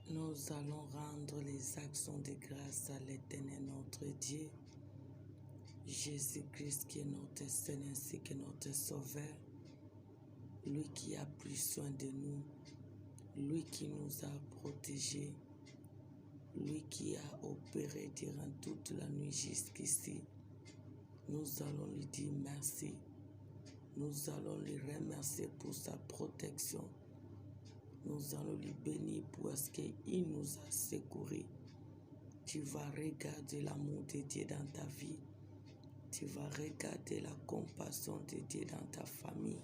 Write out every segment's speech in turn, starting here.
Nous allons rendre les actions de grâce à l'Éternel notre Dieu, Jésus-Christ qui est notre Seigneur ainsi que notre Sauveur, lui qui a pris soin de nous, lui qui nous a protégés, lui qui a opéré durant toute la nuit jusqu'ici. Nous allons lui dire merci. Nous allons lui remercier pour sa protection. Nous allons lui bénir parce qu'il nous a secourus. Tu vas regarder l'amour de Dieu dans ta vie. Tu vas regarder la compassion de Dieu dans ta famille.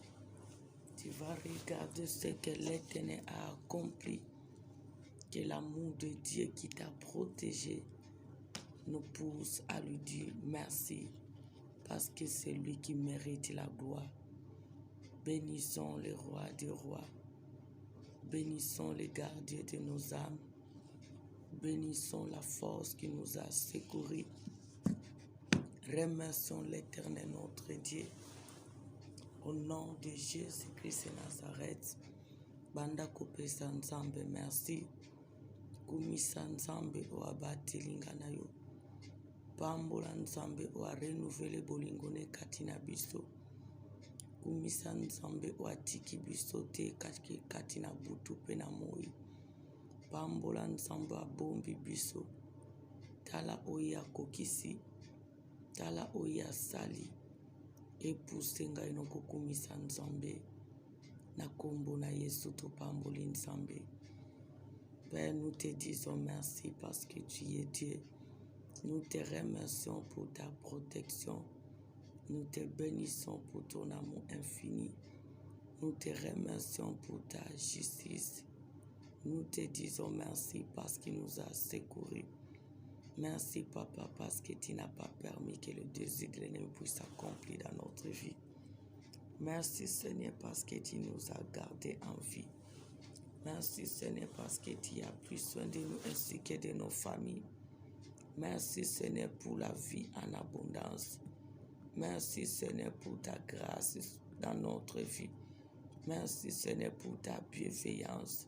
Tu vas regarder ce que l'Éternel a accompli. Que l'amour de Dieu qui t'a protégé nous pousse à lui dire merci. Parce que c'est lui qui mérite la gloire. Bénissons le roi des rois. Bénissons les gardiens de nos âmes. Bénissons la force qui nous a secourus. Remercions l'Éternel notre Dieu. Au nom de Jésus-Christ de Nazareth, Banda kopesa Nzambe merci. Kumisa Nzambe oabateli na yo. Pambola Nzambe oa renouveler bolingo ne kati na biso. Kumisa Nzambe oatiki biso te kati na butu pe na moi. Pambola Nzambe abombi biso. Tala oyo akokisi. Tala oyo asali. Epuse ngai no kokumisa Nzambe. Na kombo na Yesu topamboli Nzambe. Père, nous te disons merci parce que tu es Dieu. Nous te remercions pour ta protection. Nous te bénissons pour ton amour infini. Nous te remercions pour ta justice. Nous te disons merci parce qu'il nous a secourus. Merci, Papa, parce que tu n'as pas permis que le désir de l'ennemi puisse s'accomplir dans notre vie. Merci, Seigneur, parce que tu nous as gardés en vie. Merci, Seigneur, parce que tu as pris soin de nous ainsi que de nos familles. Merci, Seigneur, pour la vie en abondance. Merci, Seigneur, pour ta grâce dans notre vie. Merci, Seigneur, pour ta bienveillance.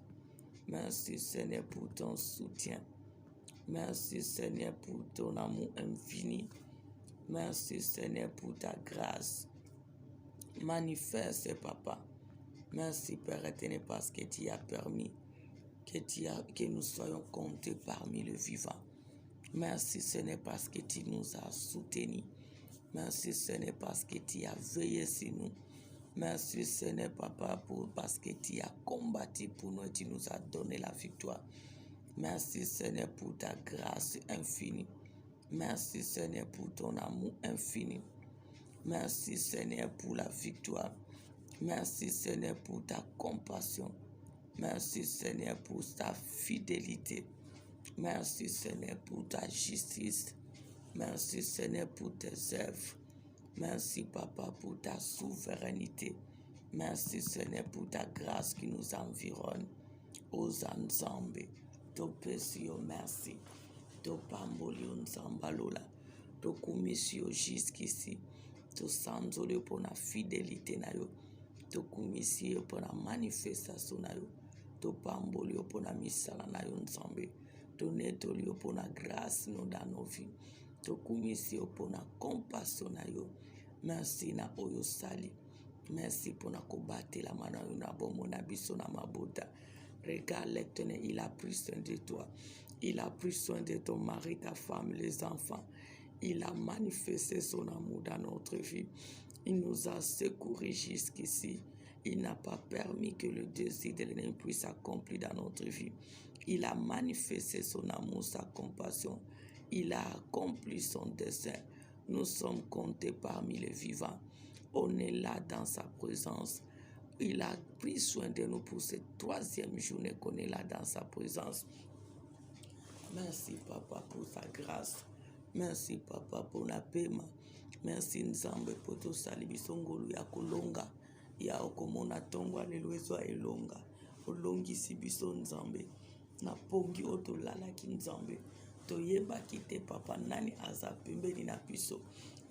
Merci, Seigneur, pour ton soutien. Merci, Seigneur, pour ton amour infini. Merci, Seigneur, pour ta grâce. Manifeste, Papa. Merci, Père éternel, parce que tu as permis que nous soyons comptés parmi les vivants. Merci, Seigneur, parce que tu nous as soutenus. Merci, Seigneur, parce que tu as veillé sur nous. Merci, Seigneur, Papa, parce que tu as combattu pour nous et tu nous as donné la victoire. Merci, Seigneur, pour ta grâce infinie. Merci, Seigneur, pour ton amour infini. Merci, Seigneur, pour la victoire. Merci, Seigneur, pour ta compassion. Merci, Seigneur, pour ta fidélité. Merci, Seigneur, pour ta justice. Merci, Seigneur, pour tes œuvres. Merci, Papa, pour ta souveraineté. Merci, Seigneur, pour ta grâce qui nous environne. Osanzambe. Nzambe. Topesio merci. Topambolio Nzambalola. Tokumisio jusqu'ici. Tosanzole pour la fidélité na yo. Tokumisio pour la manifestation na yo. Topambolio pour la misala na yo Nzambe. Tonetolio pour la grâce dans nos vies. Tokumisio pour la compassion na yo. Merci na oyo sali. Merci pour la combattre la mano na bomo na biso na mabota. Regarde l'Éternel, il a pris soin de toi. Il a pris soin de ton mari, ta femme, les enfants. Il a manifesté son amour dans notre vie. Il nous a secourus jusqu'ici. Il n'a pas permis que le désir de l'ennemi puisse s'accomplir dans notre vie. Il a manifesté son amour, sa compassion. Il a accompli son dessein. Nous sommes comptés parmi les vivants. On est là dans sa présence. Il a pris soin de nous pour cette troisième journée qu'on est là dans sa présence. Merci, Papa, pour ta grâce. Merci, Papa, pour la paiement. Merci, Nzambe, pour tout ça. Libisongolu ya kolonga. Ya okomona tongo alelwezo elonga. Olongi si biso Nzambe. Na pongi otolala ki Nzambe. Toyeba kite, Papa, nani aza pembeni na biso.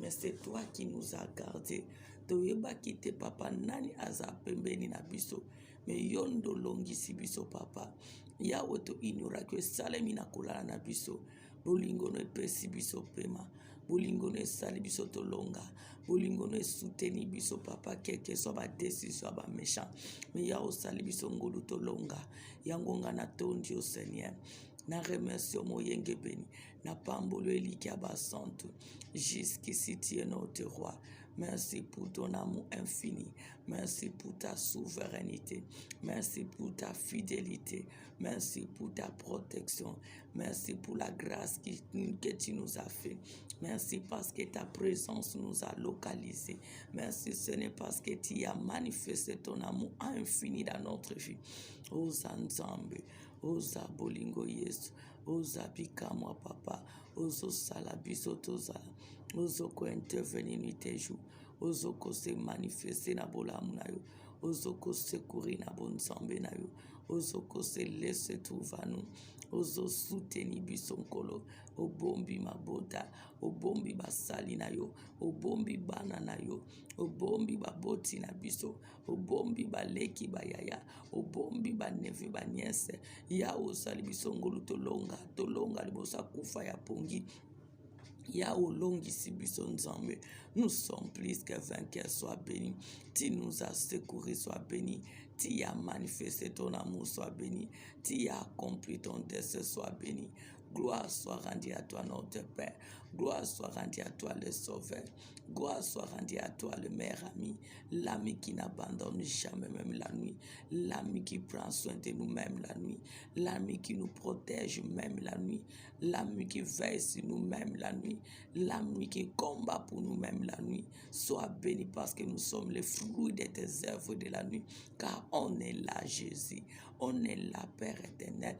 Mais c'est toi qui nous as gardés. Toyeba kite, Papa, nani aza pembeni na biso. me yondo longisi biso papa yawe toinoraki esalemi na kolala na biso bolingo no epesi biso pema bolingo no esali biso tolonga bolingo no esuteni biso papa keke so badesizio ya baméchant me yawe osali biso ngolu tolonga yango nga na tondi o seigneur na remercie moyenge beni na pambolo eliki ya basantu jusqu'ici tu es notre roi. Merci pour ton amour infini. Merci pour ta souveraineté. Merci pour ta fidélité. Merci pour ta protection. Merci pour la grâce que tu nous as fait. Merci parce que ta présence nous a localisés. Merci Seigneur parce que tu as manifesté ton amour infini dans notre vie. Oza Nzambe, oza bolingo Yesu, oza bikamwa papa, ozo sala biso tozala. Ozoko intervenir nuit et jour. Ozoko se manifester na bolamu na yo. Ozoko secourir na bonzambe na yo. Ozoko se laisser trouver nous. Ozo soutenir biso nkolo. Obombi mabota. Obombi basali na yo. Obombi bana na yo. Obombi baboti na biso. Obombi baleki bayaya. Obombi baneve banyese. Ya osali biso ngolu tolonga. Tolonga libosa kufa ya pongi. Yahweh longisi biso Nzambe. Nous sommes plus que vainqueurs, sois béni. Tu nous as secourus, sois béni. Tu as manifesté ton amour, sois béni. Tu as accompli ton dessein, sois béni. Gloire soit rendue à toi, notre Père. Gloire soit rendue à toi, le Sauveur. Gloire soit rendue à toi, le meilleur ami. L'ami qui n'abandonne jamais, même la nuit. L'ami qui prend soin de nous, même la nuit. L'ami qui nous protège, même la nuit. L'ami qui veille sur nous, même la nuit. L'ami qui combat pour nous, même la nuit. Sois béni parce que nous sommes les fruits de tes œuvres de la nuit. Car on est là, Jésus. On est là, Père éternel.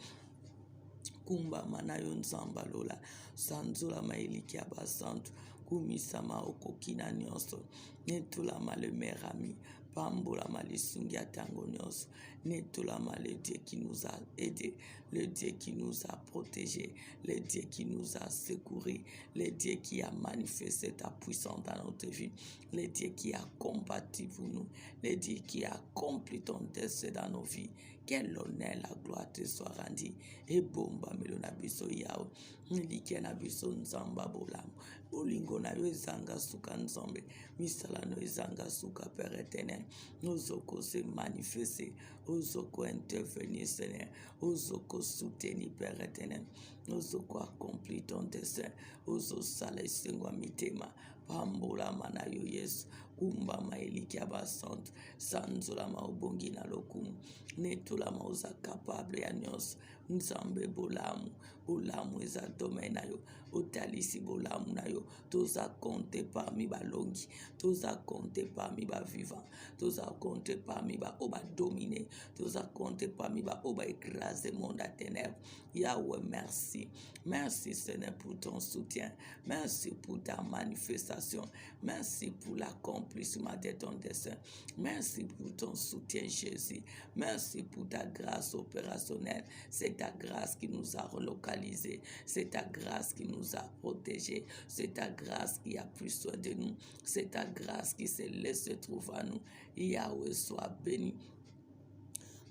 Kumba manayo nzamba lola sanzola mailiki ya basantu kumisama okokina nyonso netolama le meilleur ami pambolama lisungi ya tango nyonso netolama le Dieu qui nous a aidés, le Dieu qui nous a protégés, le Dieu qui nous a secourus, le Dieu qui a manifesté ta puissance dans notre vie, le Dieu qui a combattu pour nous, le Dieu qui a accompli ton dessein dans nos vies. Quel honneur, la gloire te soit rendue. Et bomba melona biso yao. Nilike na biso nzamba bolam. Bolingo na yo ezanga suka nzambe. Misala no ezanga suka Père éternel. Ozoko se manifester. Ozoko intervenir Seigneur. Ozoko soutenir Père éternel. Ozoko accomplir ton dessein. Ozo sale sengwa mitema. Pambola mana yo Yesu. Kumba maeliki abasante. Sanzola maobongi na lokumu. Netula mauza capable ya nyonso Nzambe bolamu bolamu eza domaine na yo otalisi bolamu na yo toza compte parmi balongi toza compte parmi bavivant toza compte parmi oba dominer toza compte parmi oba écraser monde à ténèbres. Yahweh, merci. Merci Seigneur pour ton soutien. Merci pour ta manifestation. Merci pour l'accomplissement de ton dessein. Merci pour ton soutien Jésus. Merci pour ta grâce opérationnelle. C'est ta grâce qui nous a relocalisés. C'est ta grâce qui nous a protégés. C'est ta grâce qui a pris soin de nous. C'est ta grâce qui s'est laissée trouver à nous. Yahweh, sois béni.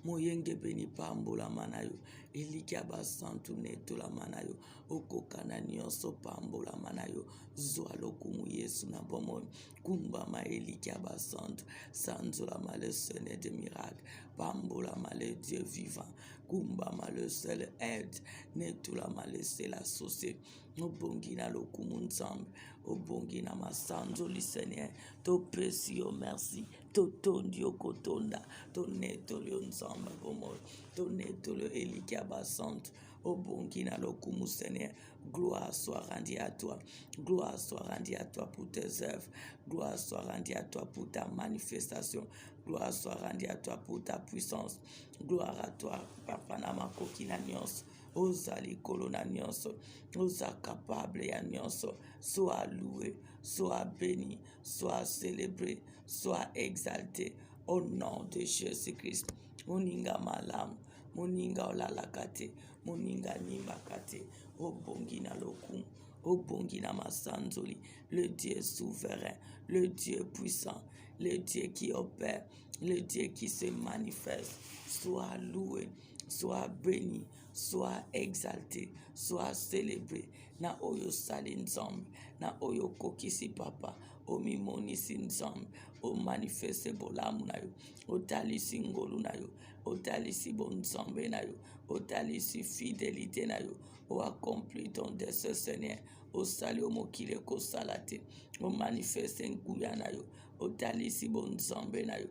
Moyenge beni pambola manayo elikia basantu netola manayo okokana nyonso pambola manayo zwa lokumu Yesu na bomo kumba ma elikia basantu sanzola ma le Seigneur de miracle pambola ma le Dieu vivant kumba ma le seul aide netola ma le seul associé obongi na lokumu nzambe obongi na masanzoli Seigneur to précieux merci to tondi okotonda to netolio nzambe bomo to netolio elikia basante obongi na lokumu Seigneur. Gloire soit rendue à toi. Gloire soit rendue à toi pour tes œuvres. Gloire soit rendue à toi pour ta manifestation. Gloire soit rendue à toi pour ta puissance. Gloire à toi, Papa Namakoki na nyonso. Ozali kolona nyonso. Oza capable ya nyonso. Sois loué, sois béni, sois célébré, sois exalté au nom de Jésus-Christ. Moninga malamu, moninga olalakate, moninga nimbakate, obongi na lokumu, obongi na masanzoli, le Dieu souverain, le Dieu puissant. le Dieu qui opère, le Dieu qui se manifeste. Sois loué, sois béni, sois exalté, sois célébré. Na oyo sali nzambe, na oyo kokisi papa, omimonisi nzambe, omanifeste bolamu na yo, otalisi ngolu na yo, otalisi bonzambe na yo, otalisi fidélité na yo, oaccompli ton dessein Seigneur, osali omokili ekosala te, omanifeste nguya na yo, otalisi bonzambe na yo.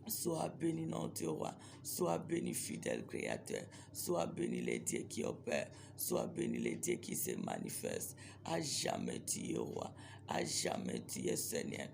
Sois béni notre roi, sois béni fidèle créateur, sois béni les dieux qui opèrent, sois béni les dieux qui se manifestent. À jamais tu es roi, à jamais tu es Seigneur,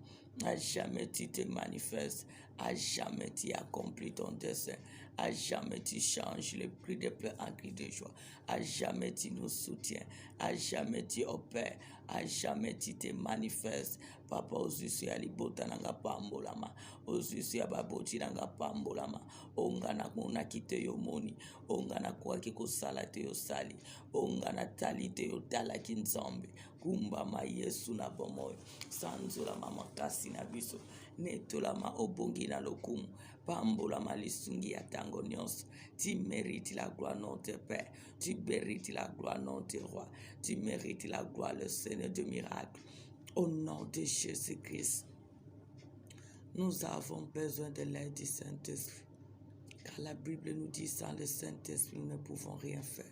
à jamais tu te manifestes, à jamais tu accomplis ton dessein, à jamais tu changes le prix de pleurs en cri de joie, à jamais tu nous soutiens, à jamais tu opères, à jamais tu te manifestes. Papa ozusu ya libota nanga pambolama, ozusu ya baboti nanga pambolama, ongana kuna kite yo moni, ongana kwa kiko sala te yo sali, ongana tali te yo tala kinzambe, kumbama Yesu na bomoyo, sanzola mama kasi na biso, netolama obongi na lokumu, pambolama lisungi ya tango nyonso. Tu mérites la gloire notre Père, tu mérites la gloire notre Roi, tu mérites la gloire le Seigneur de miracles. Au nom de Jésus-Christ, nous avons besoin de l'aide du Saint-Esprit. Car la Bible nous dit, sans le Saint-Esprit, nous ne pouvons rien faire.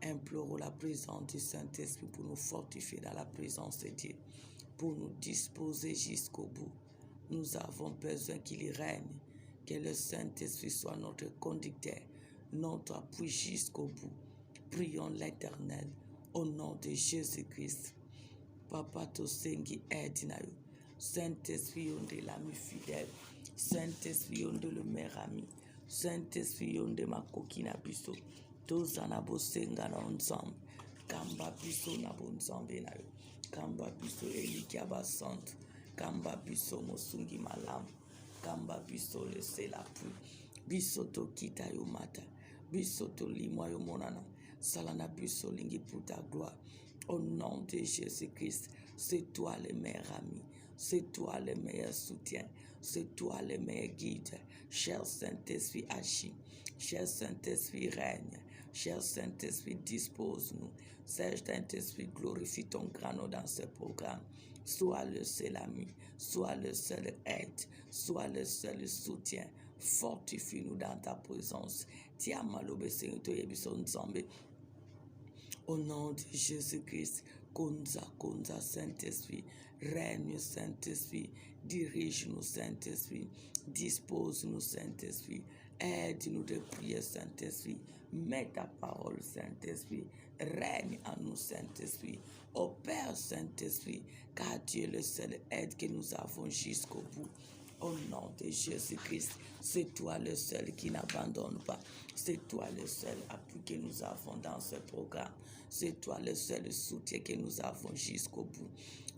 Implorons la présence du Saint-Esprit pour nous fortifier dans la présence de Dieu, pour nous disposer jusqu'au bout. Nous avons besoin qu'il règne, que le Saint-Esprit soit notre conducteur, notre appui jusqu'au bout. Prions l'Éternel au nom de Jésus-Christ. Papa tosengi aide na yo. Saint-Esprit yonde l'ami fidèle. Saint-Esprit yonde le meilleur ami. Saint-Esprit yonde makoki na biso. Toza na bosenga na nzambe. Kamba biso na bonzambe na yo. Kamba biso eliki ya basantu. Kamba biso mosungi malamu. Kamba biso lese la pluie. Biso tokita yo mata. Biso tolimwa yo monana. Salana biso lingi pour ta gloire. Au nom de Jésus-Christ, c'est toi le meilleur ami, c'est toi le meilleur soutien, c'est toi le meilleur guide. Cher Saint-Esprit, agis. Cher Saint-Esprit, règne. Cher Saint-Esprit, dispose-nous. Cher Saint-Esprit, glorifie ton grand nom dans ce programme. Sois le seul ami, sois le seul aide, sois le seul soutien. Fortifie-nous dans ta présence. Tia malobe Seigneur, toyebiso nzambe. Au nom de Jésus-Christ, Konza, Saint-Esprit, règne Saint-Esprit, dirige-nous Saint-Esprit, dispose-nous Saint-Esprit, aide-nous de prier Saint-Esprit, mets ta parole Saint-Esprit, règne en nous Saint-Esprit, opère Saint-Esprit, car tu es le seul aide que nous avons jusqu'au bout. Au nom de Jésus-Christ, c'est toi le seul qui n'abandonne pas. C'est toi le seul appui que nous avons dans ce programme. C'est toi le seul soutien que nous avons jusqu'au bout.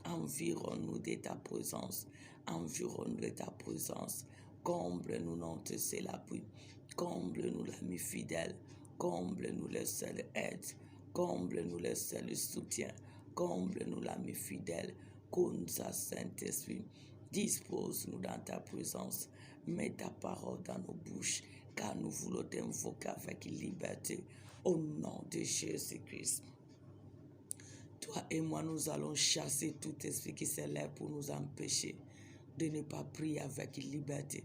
Environne-nous de ta présence. Environne-nous de ta présence. Comble-nous notre seul appui. Comble-nous l'ami fidèle. Comble-nous le seul aide. Comble-nous le seul soutien. Comble-nous l'ami fidèle. Konza Saint-Esprit. Dispose-nous dans ta présence. Mets ta parole dans nos bouches, car nous voulons t'invoquer avec liberté. Au nom de Jésus-Christ. Toi et moi, nous allons chasser tout esprit qui s'élève pour nous empêcher de ne pas prier avec liberté.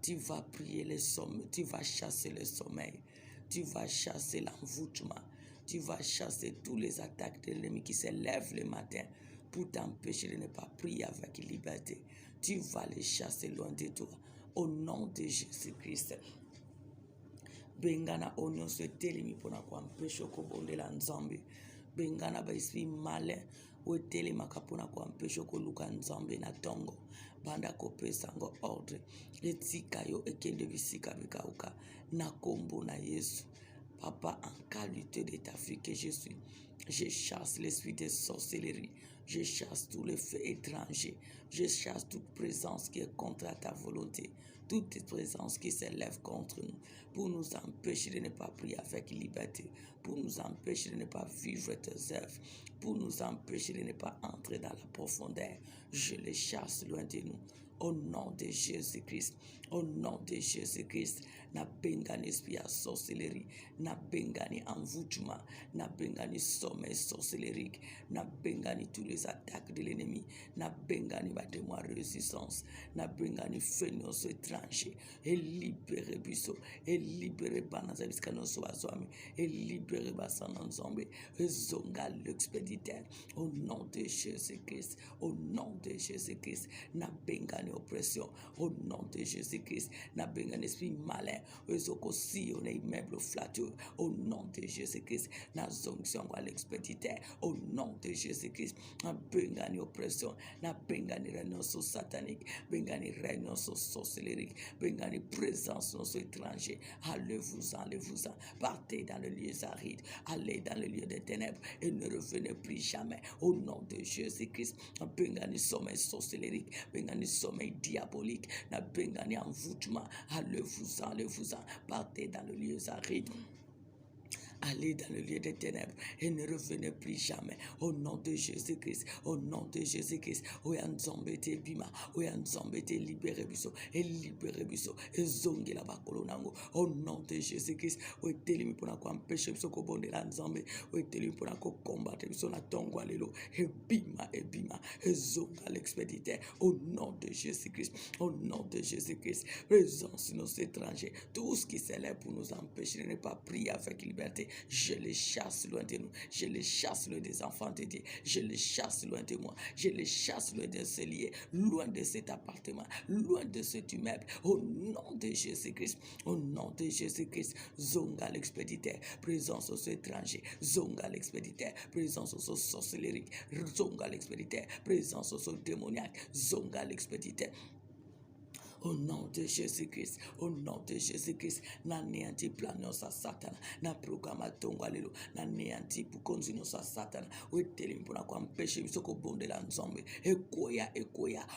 Tu vas prier le sommeil, tu vas chasser le sommeil, tu vas chasser l'envoûtement, tu vas chasser tous les attaques de l'ennemi qui s'élèvent le matin pour t'empêcher de ne pas prier avec liberté. Tu vas les chasser loin de toi. Au nom de Jésus-Christ. Bengana onyo se telemi pona kuampesha kobondela nzambe. Bengana ba esprit malin wetelema kapona kuampesha koluka nzambe na tongo. Banda kopesa ngo ordre. Etika yo ekende bisika bikauka. Na kombo na Yesu. Papa, en qualité de ta fille que je suis, je chasse l'esprit de sorcellerie. Je chasse tous les faits étrangers. Je chasse toute présence qui est contre ta volonté. Toute présence qui s'élève contre nous pour nous empêcher de ne pas prier avec liberté, pour nous empêcher de ne pas vivre tes œuvres, pour nous empêcher de ne pas entrer dans la profondeur. Je les chasse loin de nous. au nom de Jésus-Christ, au nom de Jésus-Christ. Na bengani esprit à sorcellerie, na bengani envoûtement, na bengani sommeil sorcellerique, na bengani tous les attaques de l'ennemi, na bengani battement résistance, na bengani feignos étranger, et libéré biso, et libéré banaza biskano soazwami, et libéré basanan zombe, et zonga l'expéditeur, au nom de Jésus-Christ, au nom de Jésus-Christ, na bengani oppression, au nom de Jésus-Christ, na bengani esprit malin, si on est immeuble flatteur, au nom de Jésus-Christ, na zonction à l'expéditeur, au nom de Jésus-Christ, na bengani oppression, na bengani réunion satanique, bengani réunion sorcellerique, bengani présence nos étrangers, allez-vous-en, partez dans le lieu aride, allez dans le lieu des ténèbres et ne revenez plus jamais, au nom de Jésus-Christ, na bengani sommeil sorcellerique, bengani sommeil diabolique, na bengani envoûtement, allez-vous-en, partez dans le lieu aride. Allez dans le lieu des ténèbres et ne revenez plus jamais. Au nom de Jésus-Christ, au nom de Jésus-Christ. Oyanzombe te bima, oyanzombe te libéré biso, et libéré biso, et zongi la bakolonango. Au nom de Jésus-Christ, oetelimi pona ko empêcher biso ko bondela nzambe, oetelimi pona ko combattre biso na tongo alelo, et bima, et zonga l'expéditeur. Au nom de Jésus-Christ, au nom de Jésus-Christ, présence nos étrangers, tout ce qui s'élève pour nous empêcher de ne pas prier avec liberté. Je les chasse loin de nous. Je les chasse loin des enfants de Dieu. Je les chasse loin de moi. Je les chasse loin de ce lieu, loin de cet appartement, loin de cet immeuble. Au nom de Jésus-Christ, au nom de Jésus-Christ, zonga l'expéditeur, présence aux étrangers, zonga l'expéditeur, présence aux sorcelleriques, zonga l'expéditeur, présence aux démoniaques, zonga l'expéditeur. Au nom de Jésus-Christ, au nom de Jésus-Christ, na néanti planion sa Satan, na programme tongo alelo, na néanti pour continuer sa Satan, ou etelim pour na quoi empêcher biso ko bonde la nzombe, ekoya,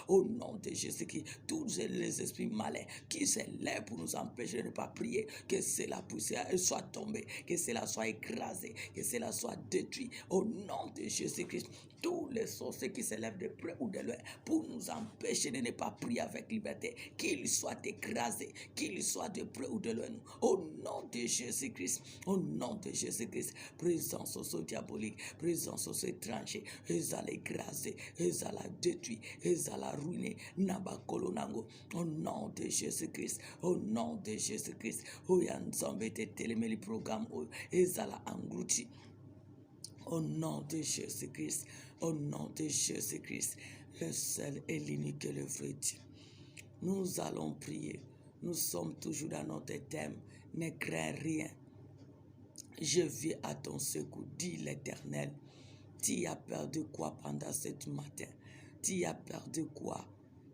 au nom de Jésus-Christ, tous les esprits malins qui se lèvent pour nous empêcher de ne pas prier, que cela poussière soit tombée, que cela soit écrasé, que cela soit détruit, au nom de Jésus-Christ. Tous les sorciers qui se lèvent de près ou de loin pour nous empêcher de ne pas prier avec liberté, qu'ils soient écrasés, qu'ils soient de près ou de loin. Au nom de Jésus-Christ, au nom de Jésus-Christ, présence aux diaboliques, présence aux étrangers, ils allaient écraser, ils allaient détruire, ils allaient ruiner. Nabakolonango, au nom de Jésus-Christ, au nom de Jésus-Christ, où il y a un zombie de télémélie programme, ils allaient engloutir. Au nom de Jésus-Christ, au nom de Jésus-Christ, le seul et l'unique et le vrai Dieu. Nous allons prier. Nous sommes toujours dans notre thème. Ne crains rien. Je viens à ton secours, dit l'Éternel. Tu as peur de quoi pendant ce matin? Tu as peur de quoi?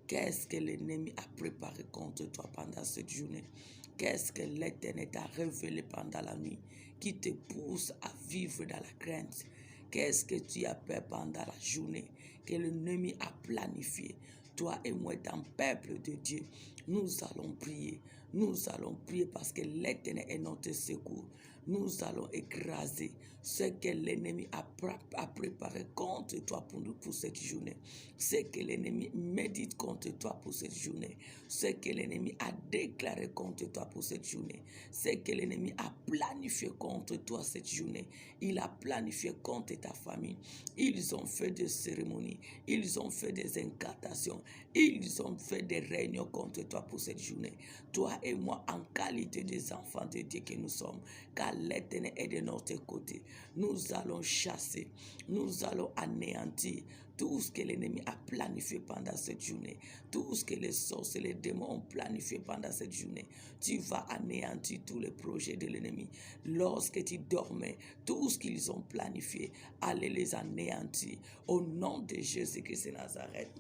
Qu'est-ce que l'ennemi a préparé contre toi pendant cette journée? Qu'est-ce que l'Éternel t'a révélé pendant la nuit qui te pousse à vivre dans la crainte? Qu'est-ce que tu as peur pendant la journée que l'ennemi a planifié? Toi et moi, dans le peuple de Dieu, nous allons prier. Nous allons prier parce que l'Éternel est notre secours. Nous allons écraser ce que l'ennemi a préparé contre toi pour cette journée. Ce que l'ennemi médite contre toi pour cette journée. Ce que l'ennemi a déclaré contre toi pour cette journée. Ce que l'ennemi a planifié contre toi cette journée. Il a planifié contre ta famille. Ils ont fait des cérémonies. Ils ont fait des incantations. Ils ont fait des réunions contre toi pour cette journée. Toi et moi, en qualité des enfants de Dieu que nous sommes, car l'Éternel est de notre côté, nous allons chasser, nous allons anéantir tout ce que l'ennemi a planifié pendant cette journée, tout ce que les sorciers et les démons ont planifié pendant cette journée. Tu vas anéantir tous les projets de l'ennemi. Lorsque tu dormais, tout ce qu'ils ont planifié, allez les anéantir au nom de Jésus-Christ de Nazareth.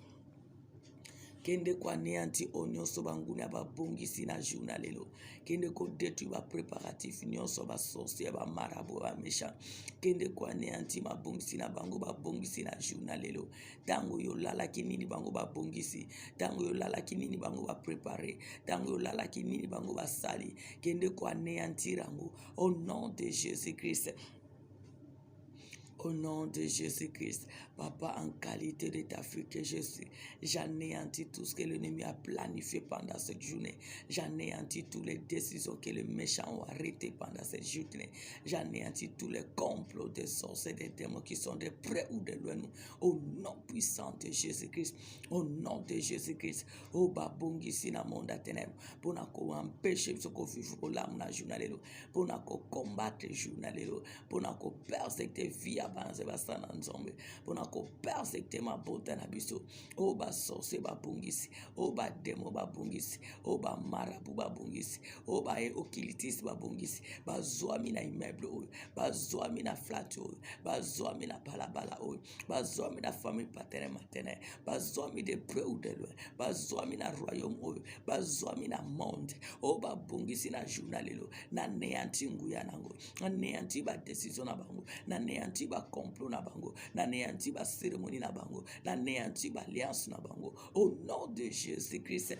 Kende kwa neanti onyoso banguni ababongisi na journal lelo. Kende ko détruit ba préparatif nyonso ba sorcier ba marabout ba méchant. Kende kwa neanti mabongisi na bango babongisi na journal lelo. Tango yo lala kinini bango babongisi. Tango yo lala kinini bango ba préparer. Tango yo lala kinini bango ba sali. Kende kwa neanti rango au nom de Jésus-Christ. Au nom de Jésus-Christ, Papa, en qualité de ta fille que je suis, j'anéantis tout ce que l'ennemi a planifié pendant cette journée. J'anéantis toutes les décisions que les méchants ont arrêtées pendant cette journée. J'anéantis tous les complots des sorciers, des démons qui sont de près ou de loin. Au nom puissant de Jésus-Christ, au nom de Jésus-Christ, au babongi sina monde ténèbres, pour nous empêcher ce qu'on vit pour l'âme na journalero, pour nous combattre journalero, pour nous persécuter via banze basana nzombe, pour nous persécuter ma bonté na biso, au ba sorcier babongisi, au ba démon babongisi, au ba marabu babongisi, au ba okilitis babongisi, ba zoami na immeuble oyo, ba zoami na flat oyo, ba zoami na balabala oyo, ba zoami na famille paternelle maternelle, ba zoami de près ou de loin, ba zoami na royaume oyo, ba zoami na monde, o ba bongisi na journalelo, na neanti nguya nango, na neanti ba décision na bango, na neanti ba complot na bango, na neanti ba cérémonie na bango, na neanti ba alliance na bango, au nom de Jésus-Christ.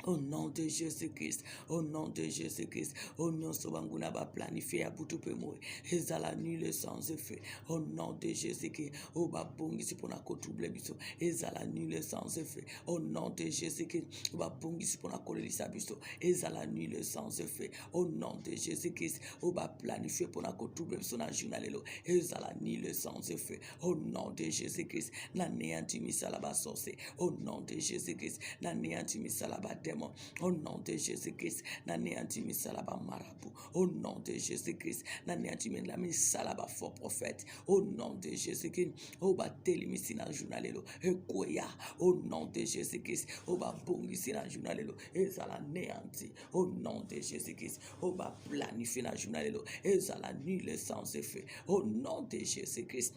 Au nom de Jésus-Christ, au nom de Jésus-Christ, au nom de Sobanguna va planifier à bout de mourir. Et à la nuit le sans effet. Au nom de Jésus-Christ, au babongi si pour na kotouble biso. Et à la nuit le sans effet. Au nom de Jésus-Christ, au babongi si pour na kolelisa biso. Et à la nuit le sans effet. Au nom de Jésus-Christ, au ba planifier pour na kotouble biso na journalelo. Et à la nuit le sans effet. Au nom de Jésus-Christ, na néanti misalaba sorcier. Au nom de Jésus-Christ, na néanti misalaba démon. Au nom de Jésus-Christ, n'anéantis misalaba marabout. Au nom de Jésus-Christ, n'anéantis la misalaba faux prophète. Au nom de Jésus-Christ, au bateli misina journalelo. Ekoya. Au nom de Jésus-Christ, au ba bongisi na journalelo. Ezala néanti. Au nom de Jésus-Christ, au ba planifier na journalelo. Ezala nul sans effet. Au nom de Jésus-Christ.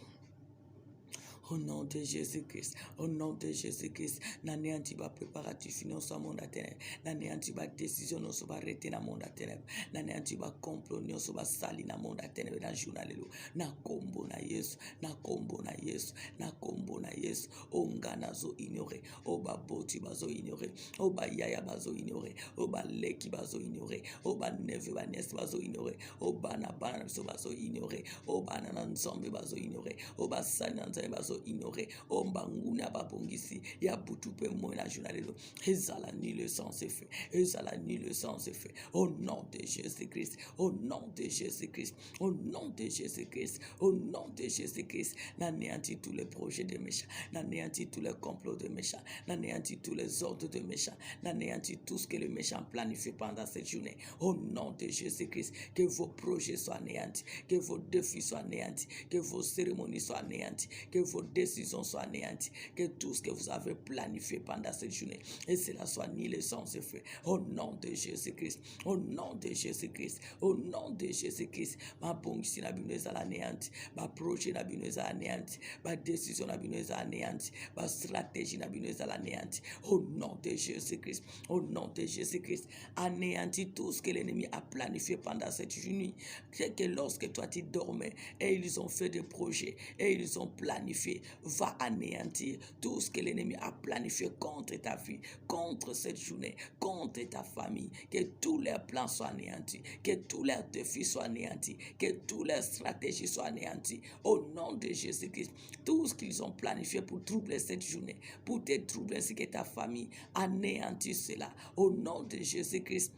Au nom de Jésus-Christ, au nom de Jésus-Christ, n'anéanti ba préparatif non so monde ténèbres, n'anéanti ba décision non so ba arrêter na monde ténèbres, n'anéanti ba complot non so ba sali na monde ténèbres na journalelo, na kombo na Yesu, na kombo na Yesu, na kombo na Yesu, ongana zo ignorer, o ba boti bazo ignorer, o ba yaya bazo ignorer, o ba leki bazo ignorer, o ba neve ba nes bazo ignorer, o ba na bana so bazo ignorer, o ba na nzombe bazo ignorer, o ba sana nzombe bazo ignorer, o mbanguna babongisi ya butupe mo na journalelo, ezala ni le sens effet, ezala ni le sens effet, au nom de Jésus-Christ, au nom de Jésus-Christ, au nom de Jésus-Christ, au nom de Jésus-Christ, n'anéantit tous les projets de méchants, n'anéantit tous les complots de méchants, n'anéantit tous les ordres de méchants, n'anéantit tout ce que les méchants planifient pendant cette journée, au nom de Jésus-Christ, que vos projets soient anéantis, que vos défis soient anéantis, que vos cérémonies soient anéanties, que vos décisions soient anéanties, que tout ce que vous avez planifié pendant cette journée, et cela soit nul sans effet. Au nom de Jésus-Christ, au nom de Jésus-Christ, au nom de Jésus-Christ, ma bonne na bino ezala anéanti, ma projet na bino ezala anéanti, ma décision na bino ezala anéanti, ma stratégie na bino ezala anéanti. Au nom de Jésus-Christ, au nom de Jésus-Christ, anéantis tout ce que l'ennemi a planifié pendant cette journée. C'est que lorsque toi tu dormais et ils ont fait des projets et ils ont planifié, va anéantir tout ce que l'ennemi a planifié contre ta vie, contre cette journée, contre ta famille, que tous leurs plans soient anéantis, que tous leurs défis soient anéantis, que toutes leurs stratégies soient anéanties. Au nom de Jésus-Christ, tout ce qu'ils ont planifié pour troubler cette journée, pour te troubler ainsi que ta famille, anéantis cela. Au nom de Jésus-Christ,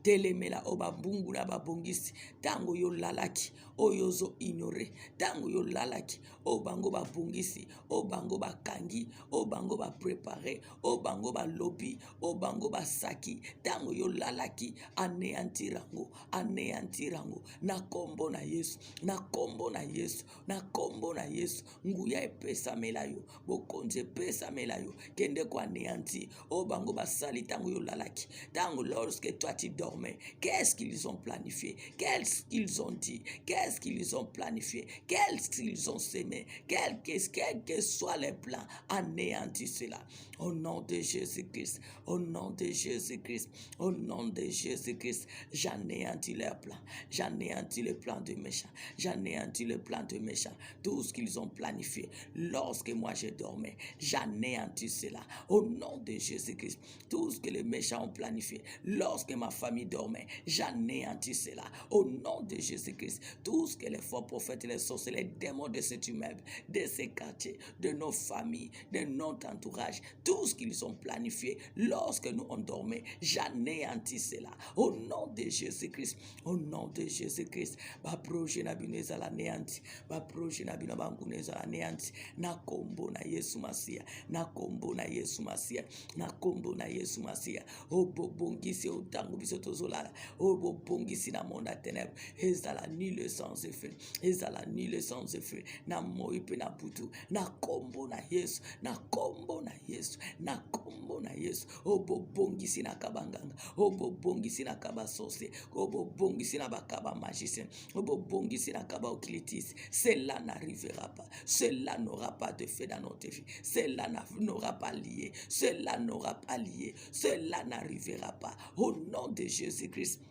telemela oba bungu na babongisi tango yo lalaki oyo zo ignore tango yo lalaki obango babongisi obango bakangi obango ba préparer obango ba lobby obango basaki tango yo lalaki anéantirango na kombo na Yesu, na kombo na Yesu, na kombo na Yesu, nguya epesa melayo bokonze pesa melayo kende kwa anéanti obango basali tango yo lalaki tango lorsque toi tu dormais. Qu'est-ce qu'ils ont planifié? Qu'est-ce qu'ils ont dit? Qu'est-ce qu'ils ont planifié? Qu'est-ce qu'ils ont sémé? Quel que soient les plans, anéantis cela. Au nom de Jésus-Christ, au nom de Jésus-Christ, au nom de Jésus-Christ, j'anéantis leurs plans. J'anéantis les plans de méchants. J'anéantis les plans de méchants. Tout ce qu'ils ont planifié lorsque moi je dormais, j'anéantis cela. Au nom de Jésus-Christ, tout ce que les méchants ont planifié lorsque ma famille dormaient, j'anéantis cela. Au nom de Jésus-Christ, tout ce que les faux prophètes et les sorciers, les démons de cet immeuble, de ces quartiers, de nos familles, de notre entourage, tout ce qu'ils ont planifié lorsque nous on dormait, j'anéantis cela. Au nom de Jésus-Christ, au nom de Jésus-Christ, ba projet na bineza la néanti, ba projet na bino banguneza la néanti, na kombo na Yesu Masia, na kombo na Yesu Masia, na kombo na Yesu Masia. Obo bongisi otango biso tozolala, obo bongisi na monde à ténèbres, ezala ni le sans effet, ezala ni le sans effet, na moi pe na butu, na kombo na Yesu, na kombo na Yesu, na kombo na Yesu. Obo bongisi na kabanganga, obo bongisi na kabasose, obo bongisi na bakaba magicien, obo bongisi na kaba occultiste. Cela n'arrivera pas, cela n'aura pas de fait dans notre vie, cela n'aura pas lié, cela n'aura pas lié, cela n'arrivera pas. Au nom de Jésus-Christ.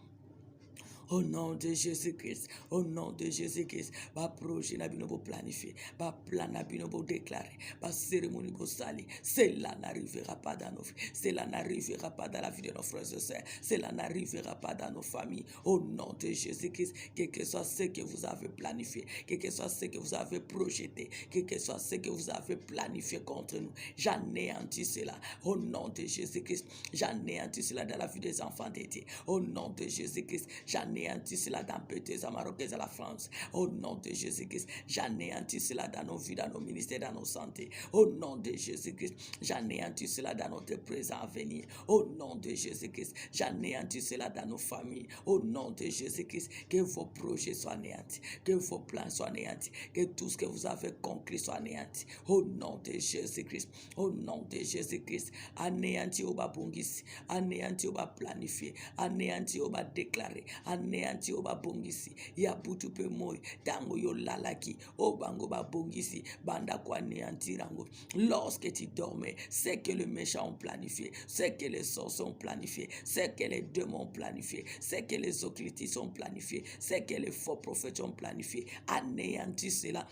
Au nom de Jésus-Christ, au nom de Jésus-Christ, ba projet na bino bo planifié, ba plan na bino bo déclaré, ba cérémonie bo sali, cela n'arrivera pas dans nos vies, cela n'arrivera pas dans la vie de nos frères et sœurs, cela n'arrivera pas dans nos familles. Au nom de Jésus-Christ, quel que soit ce que vous avez planifié, quel que soit ce que vous avez projeté, quel que soit ce que vous avez planifié contre nous, j'anéantis cela. Au nom de Jésus-Christ, j'anéantis cela dans la vie des enfants d'été. Au nom de Jésus-Christ, j'anéantis cela dans Pétés, à Marocains, à la France. Au nom de Jésus-Christ, j'anéantis cela dans nos vies, dans nos ministères, dans nos santé. Au nom de Jésus-Christ, j'anéantis cela dans notre présent à venir. Au nom de Jésus-Christ, j'anéantis cela dans nos familles. Au nom de Jésus-Christ, que vos projets soient anéantis, que vos plans soient anéantis, que tout ce que vous avez conclu soit anéanti. Au nom de Jésus-Christ, au nom de Jésus-Christ, anéanti au bas bongisi, anéanti au bas planifié, anéanti au bas déclaré, anéanti au bas bongisi, ya butu pe moi, tango yo lalaki, au bango ba bongisi, banda kwa anéanti rango. Lorsque tu dormais, c'est que le méchant ont planifié, c'est que les sorciers ont planifié, c'est que les démons ont planifié, c'est que les occultistes ont planifié, c'est que les faux prophètes ont planifié, anéanti cela.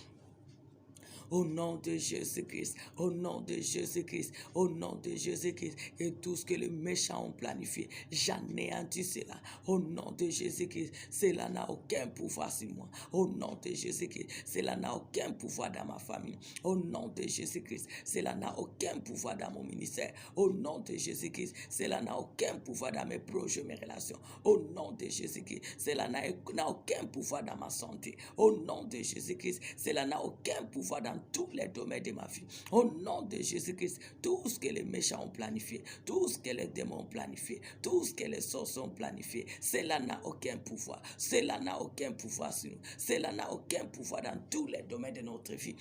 Au nom de Jésus-Christ, au nom de Jésus-Christ, au nom de Jésus-Christ, et tout ce que les méchants ont planifié, j'anéantis cela. Au nom de Jésus-Christ, cela n'a aucun pouvoir sur moi. Au nom de Jésus-Christ, cela n'a aucun pouvoir dans ma famille. Au nom de Jésus-Christ, cela n'a aucun pouvoir dans mon ministère. Au nom de Jésus-Christ, cela n'a aucun pouvoir dans mes projets, mes relations. Au nom de Jésus-Christ, cela n'a aucun pouvoir dans ma santé. Au nom de Jésus-Christ, cela n'a aucun pouvoir dans tous les domaines de ma vie. Au nom de Jésus-Christ, tout ce que les méchants ont planifié, tout ce que les démons ont planifié, tout ce que les sorciers ont planifié, cela n'a aucun pouvoir. Cela n'a aucun pouvoir sur nous. Cela n'a aucun pouvoir dans tous les domaines de notre vie.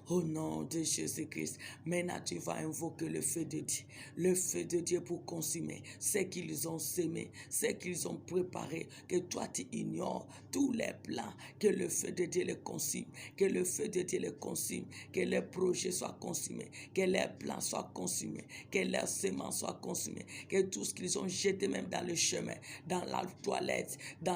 Au nom de Jésus-Christ, maintenant tu vas invoquer le feu de Dieu pour consumer ce qu'ils ont semé, ce qu'ils ont préparé, que toi tu ignores tous les plans, que le feu de Dieu les consume, que le feu de Dieu les consume, que les projets soient consumés, que les plans soient consumés, que leurs semences soient consumées, que tout ce qu'ils ont jeté même dans le chemin, dans la toilette, dans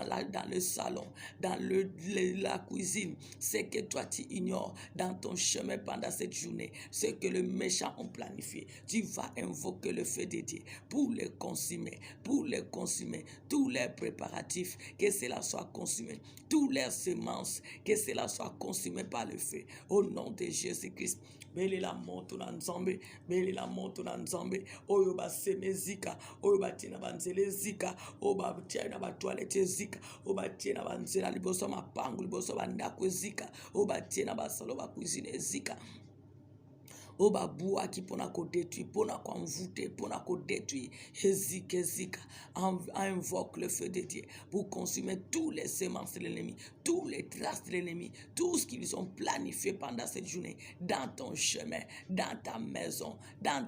le salon, dans la cuisine, c'est que toi tu ignores dans ton chemin pendant cette journée, ce que les méchants ont planifié. Tu vas invoquer le feu de Dieu pour les consumer, tous les préparatifs, que cela soit consumé, toutes les semences, que cela soit consumé par le feu. Au nom de Jésus-Christ. Beli la moto na nzambe, beli la moto na nzambe, oyo ba seme zika, oyo ba tina banzele zika, oyo ba tina ba toilette zika, oyo ba tina banzela liboso mapangu, liboso bandako zika, oyo ba tina ba salo ba cuisine zika. Oba boua qui pona ko détruire, pona ko envoûter, pona ko détruire. Ezika, invoque le feu de Dieu pour consumer tous les semences de l'ennemi, tous les traces de l'ennemi, tout ce qu'ils ont planifié pendant cette journée, dans ton chemin, dans ta maison, dans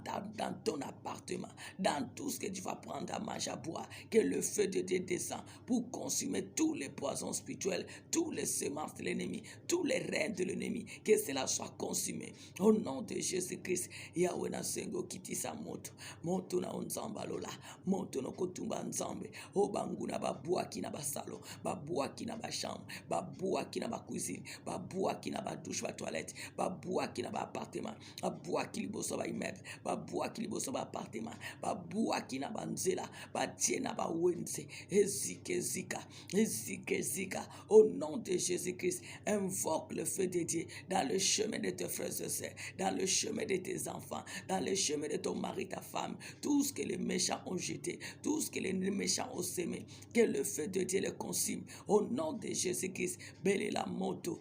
ton appartement, dans tout ce que tu vas prendre à manger à boire, que le feu de Dieu descend pour consumer tous les poisons spirituels, tous les semences de l'ennemi, tous les reins de l'ennemi, que cela soit consumé. Au nom de Jésus Jésus-Christ. Yahweh na sengo kitisa moto na onzamba lola, moto no kotumba nzambe, o banguna babuaki na basalo, babuaki na bachambre, babuaki na ba cuisine, babuaki na ba douche, ba toilette, babuaki na ba appartement, babuaki liboso ba immeuble, babuaki liboso ba appartement, babuaki na banzela, batie na ba wenze, ezika, au nom de Jésus-Christ. Invoque le feu de Dieu dans le chemin de tes frères et sœurs, dans le chemin de tes enfants, dans le chemin de ton mari, ta femme, tout ce que les méchants ont jeté, tout ce que les méchants ont semé, que le feu de Dieu le consume. Au nom de Jésus-Christ, belle la moto.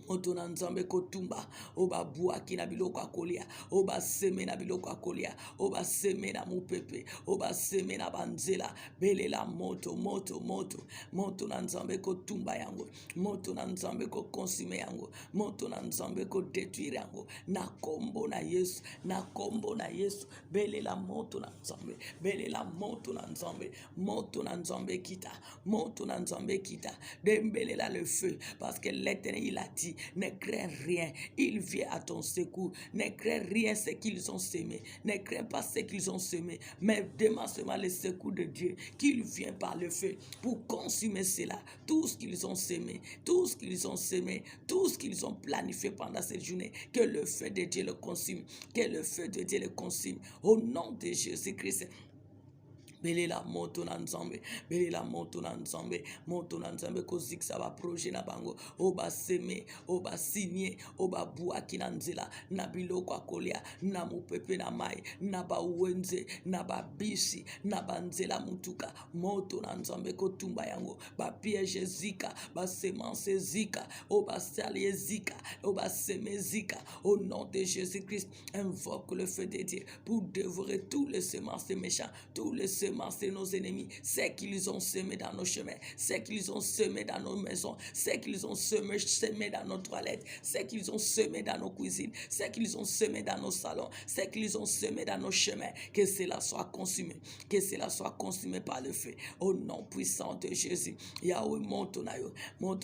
Moto na nzambe kotumba, oba buaki na biloko akolia, oba seme na biloko akolia, oba seme na mupepe, oba seme na banzela, bele la moto na nzambe kotumba yango, moto na nzambe ko consume yango, moto na nzambe ko détruire yango, na kombo na Yesu, bele la moto na nzambe, bele la moto na nzambe kita, dembele la le feu, parce que l'Éternel il a dit, ne crains rien, il vient à ton secours. Ne crains rien ce qu'ils ont semé. Ne crains pas ce qu'ils ont semé, mais demande seulement le secours de Dieu, qu'il vient par le feu pour consumer cela. Tout ce qu'ils ont semé, tout ce qu'ils ont planifié pendant cette journée, que le feu de Dieu le consume, au nom de Jésus-Christ. Bele la moto na nzambe, moto na nzambe ko ziksa ba projet na bango, oba seme, oba signé, oba buaki na nzela, na biloko akolia, na mupepe na mai, na ba wenze, na ba bisi, na banzela mutuka, moto na nzambe ko tumba yango, ba piège zika, ba semence zika, oba salie zika, oba seme zika, au nom de Jésus-Christ, invoque le feu de Dieu pour dévorer tous les semences méchants, tous les semences de nos ennemis, ce qu'ils ont semé dans nos chemins, ce qu'ils ont semé dans nos maisons, ce qu'ils ont semé dans nos toilettes, ce qu'ils ont semé dans nos cuisines, ce qu'ils ont semé dans nos salons, ce qu'ils ont semé dans nos chemins, que cela soit consumé par le feu, au nom puissant de Jésus. Yahweh monto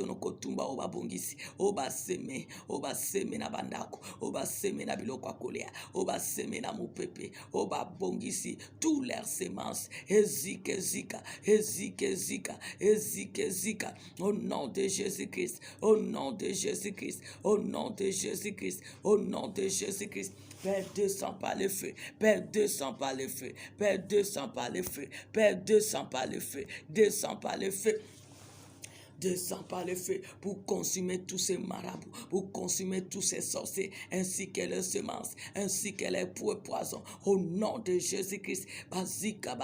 no kotumba oba bongisi, oba seme na bandako, oba seme na biloko akolia, oba seme na mupepe, oba bongisi tous leurs semences. Ezike zika, au nom de Jésus-Christ, Père, descends par le feu, descends par le feu pour consumer tous ces marabouts, pour consumer tous ces sorciers, ainsi que leurs semences, ainsi que les poisons, au nom de Jésus-Christ. Bazika,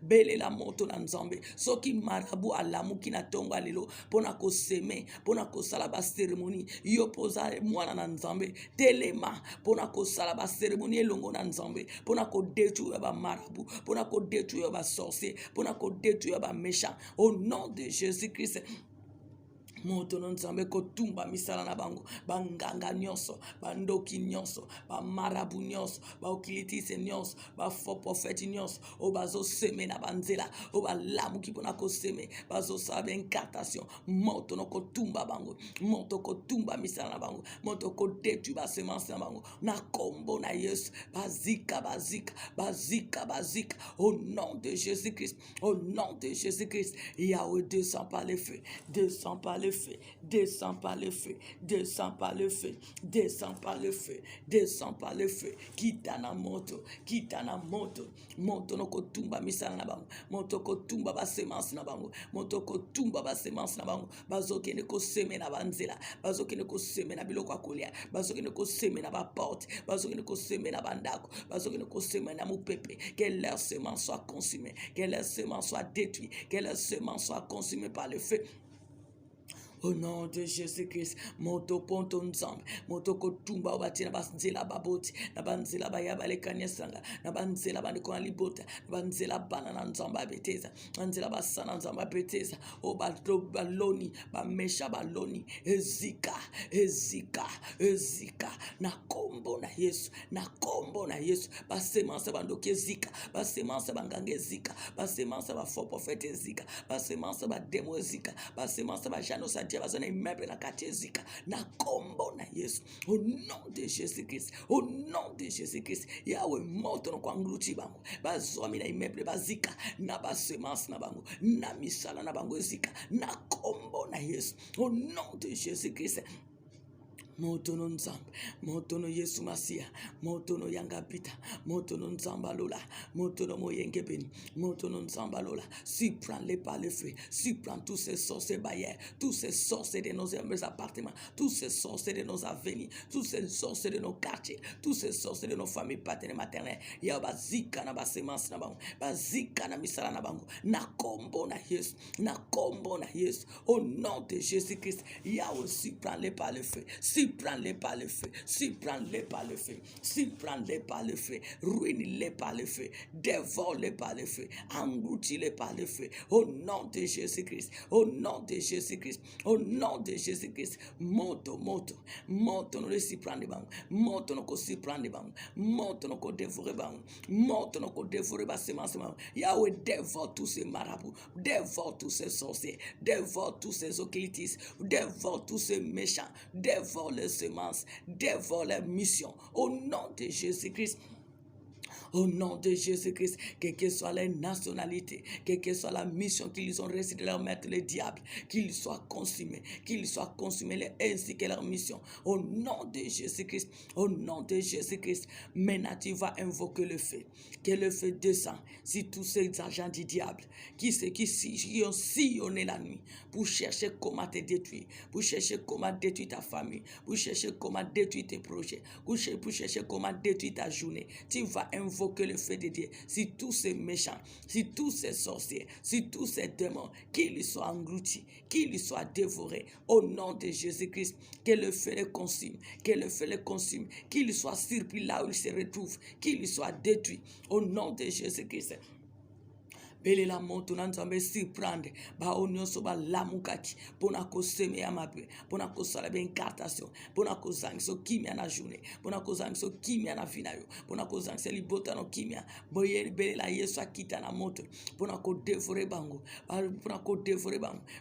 bele la moto na nzambe, soki marabu alamu kina tonga lelo, pona ko seme, pona ko sala ba cérémonie, yo poza mwana na nzambe, telema, pona ko sala ba cérémonie longo na nzambe, pona ko détruire ba marabu, pona ko détruire ba sorcier, pona ko détruire ba méchant, au nom de Jésus-Christ. Moto no nzambe kotumba misala na bango, banganga nyonso, bandoki nyonso, ba marabu nyonso, ba okilitise nyonso, ba faux prophète nyonso, o bazo seme na banzela, o ba lamu ki pona ko seme, bazo sabe incantation, moto no kotumba bango, moto kotumba misala na bango, moto ko détruire ba semence na bango, na kombo na Yesu, bazika, au nom de Jésus-Christ, Yahweh descend par le feu, descend par le feu, kitana moto, moto no kotumba misala na bango, moto kotumba ba semence na bango, bazokene ko seme na banzela, bazokene ko seme na biloko akolia, bazokene ko seme na ba porte, bazokene ko seme na bandako, bazokene ko seme na mupepe, que leurs semences soient consumées, que leurs semences soient détruites, que leurs semences soient consumées par le feu. Au nom de Jésus-Christ, moto ponto nzambe, moto kotumba obati na banzela baboti, na banzela bayaba le kanyesanga, na banzela bandiko na libota, na banzela bana na nzamba beteza, banzela basana nzamba beteza, obato baloni, bamesha baloni, ezika, na kombo na Yesu, basemanse bandoke zika, basemanse bangange zika, basemanse ba faux prophète zika, basemanse ba demo zika, basemanse ba jano sa badia bazana immeuble na quartier zika na kombo na Yesu au nom de Jésus-Christ au nom de Jésus-Christ Yahweh moto no kwanguluti bango bazomi na immeuble bazika na basemence na bango na misala na bango zika na kombo na Yesu au nom de Jésus-Christ Motono nzambe, motono Yesu Masia, motono yangapita, motono nzambalola, motono moyengebeni, motono nzambalola. Surprends-les par le feu, surprends tous ces sorciers barrières, tous ces sorciers de nos appartements, tous ces sorciers de nos avenirs, tous ces sorciers de nos quartiers, tous ces sorciers de nos familles paternelles maternelles. Ya bazika na basemence na bango, bazika na misala na bango, na kombo na Yesu, na kombo na Yesu. Au nom de Jésus-Christ, Yahweh surprends-les par le feu. Surprends-les par le feu, surprends-les par le feu, surprends-les par le feu, ruine-les par le feu, dévore-les par le feu, engloutis-les par le feu, au nom de Jésus-Christ, au nom de Jésus-Christ, au nom de Jésus-Christ, moto, nous les surprendre bango, moto nous surprendre bango, moto nous dévorer bango, moto nous dévorer bas semence bango, Yahweh dévore tous ces marabouts, dévore tous ces sorciers, dévore tous ces occultistes, dévore tous ces méchants, dévore les semences, dévore les missions. Au nom de Jésus-Christ. Au nom de Jésus-Christ, quelle que soit la nationalité, quelle que soit la mission qu'ils ont reçue de leur maître le diable, qu'ils soient consumés, ainsi que leur mission. Au nom de Jésus-Christ, au nom de Jésus-Christ, maintenant tu vas invoquer le feu. Que le feu descend sur tous ces agents du diable qui ont sillonné la nuit pour chercher comment te détruire, pour chercher comment détruire ta famille, pour chercher comment détruire tes projets, pour chercher comment détruire ta journée. Tu vas invoquer le feu de Dieu sur tous ces méchants, sur tous ces sorciers, sur tous ces démons, qu'ils soient engloutis, qu'ils soient dévorés. Au nom de Jésus-Christ, que le feu les consume, que le feu les consume, qu'ils soient surpris là où ils se retrouvent, qu'ils soient détruits. Au nom de Jésus-Christ. Bele la moto na nzambe surprendre ba onyoso ba lamukaki pona ko seme ya mabe pona ko sala be incartation pona ko zangso kimia na journée pona ko zangso kimia na finayo pona ko zangso libota no kimia boye bele la Yesu akita na moto pona ko dévorer bango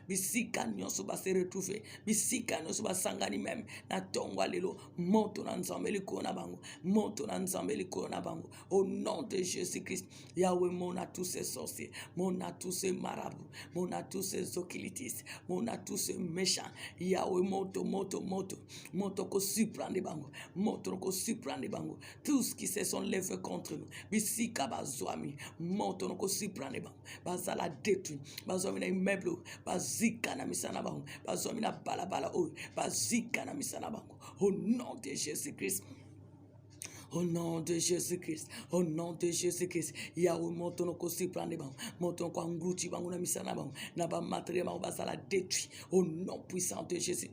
bisika nyonso ba se retrouver bisika nyonso ba sangani même na tongwa lelo moto na nzambe liko na bango moto na nzambe liko na bango au nom de Jésus-Christ. Yahweh mona tous ces sorciers, mon a tous ces marabouts, mon a tous ces occultistes, mon a tous ces méchants. Yahweh moto ko surprendre bango, moto ko surprendre bango. Tous qui se sont levés contre nous, bisika bazwami, moto ko surprendre bango. Bazala détruit, bazwami na immeuble, bazika na misana bango, bazwami na balabala o, bazika na misana bango. Au nom de Jésus-Christ. Au nom de Jésus-Christ, au nom de Jésus-Christ, Yahweh monto no ko surprendre bango, monto ko englouti bango na misana bango, na ba matériel bango bazala détruit. Au nom puissant de Jésus.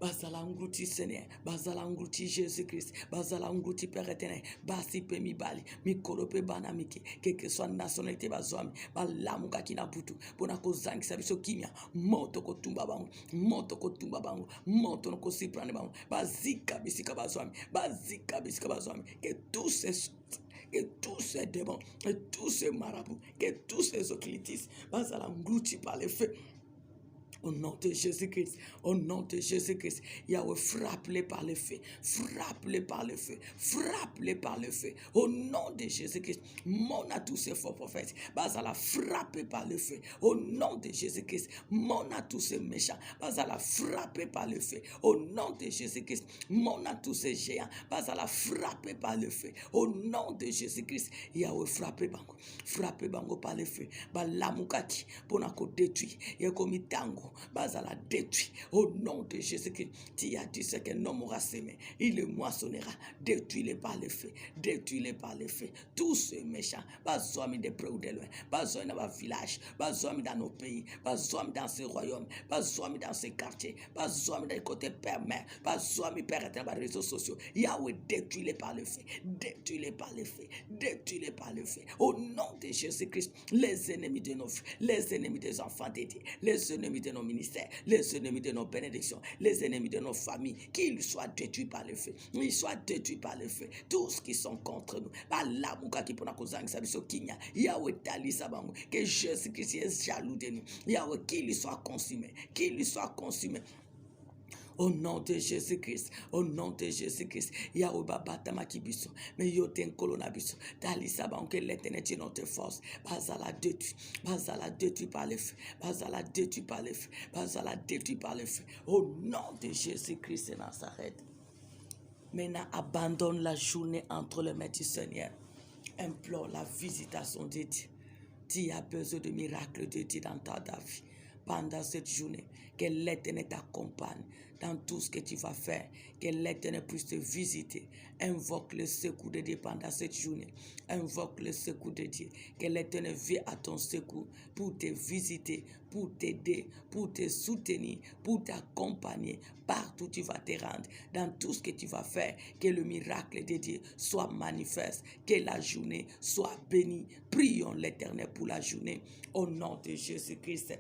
Bazala ngouti Seigneur, bazala ngouti Jésus-Christ, bazala ngouti Père éternel, basi pe mi bali, mi kolope banamiki, quelle que soit nationalité bazwami, balamuka kina butu, pona ko zangi sabiso kimia, moto ko tumba bango, moto no ko surprendre bango, bazika bisika bazwami, que tous ces démons, que tous ces marabouts, que tous ces occultistes, bazala ngouti par le feu. Au nom de Jésus-Christ, au nom de Jésus-Christ, Yahweh frappe-les par le feu, frappe-les par le feu, frappe-les par le feu. Au nom de Jésus-Christ, mon à tous ces faux prophètes, bazala frappé par le feu. Au nom de Jésus-Christ, mon à tous ces méchants, bazala frappé par le feu. Au nom de Jésus-Christ, mon à tous ces géants, bazala frappé par le feu. Au nom de Jésus-Christ, Yahweh frappé bango par le feu. Balamukati, ponako détruit, yekomitango. Bazala détruit au nom de Jésus-Christ. Tu as dit ce qu'un homme aura semé, il le moissonnera. Détruis-les par le feu, détruis-les par le feu. Tous ces méchants, bazoami de près ou de loin, bazoami dans nos villages, bazoami dans nos pays, bazoami dans ces royaumes, bazoami dans ces quartiers, bazoami dans les côtés père-mère, bazoami père dans les réseaux sociaux. Yahweh, détruis-les par le feu, détruis-les par le feu, détruis-les par le feu. Au nom de Jésus-Christ, les ennemis de nos frères, les ennemis des enfants dédiés, les ennemis de nos nos ministères, les ennemis de nos bénédictions, les ennemis de nos familles, qu'ils soient détruits par le feu. Ils soient détruits par le feu. Tous qui sont contre nous. Yahweh Talisabango, que Jésus-Christ est jaloux de nous. Yahweh, qu'il lui soit consumé. Qu'il lui soit consumé. Au nom de Jésus-Christ, au nom de Jésus-Christ, Yahweh Babata Makibiso, mais Yoten Kolonabiso, Talisaban, que l'éternel est notre force, Bazala détruit par le feu, Bazala détruit par le feu, Bazala détruit par le feu, au nom de Jésus-Christ et Nazareth. Maintenant, abandonne la journée entre les mains du Seigneur, implore la visitation de Dieu. Tu as besoin de miracles de Dieu dans ta vie. Pendant cette journée, que l'Éternel t'accompagne dans tout ce que tu vas faire, que l'Éternel puisse te visiter. Invoque le secours de Dieu pendant cette journée. Invoque le secours de Dieu. Que l'Éternel vienne à ton secours pour te visiter, pour t'aider, pour te soutenir, pour t'accompagner. Partout où tu vas te rendre, dans tout ce que tu vas faire, que le miracle de Dieu soit manifeste, que la journée soit bénie. Prions l'Éternel pour la journée. Au nom de Jésus-Christ.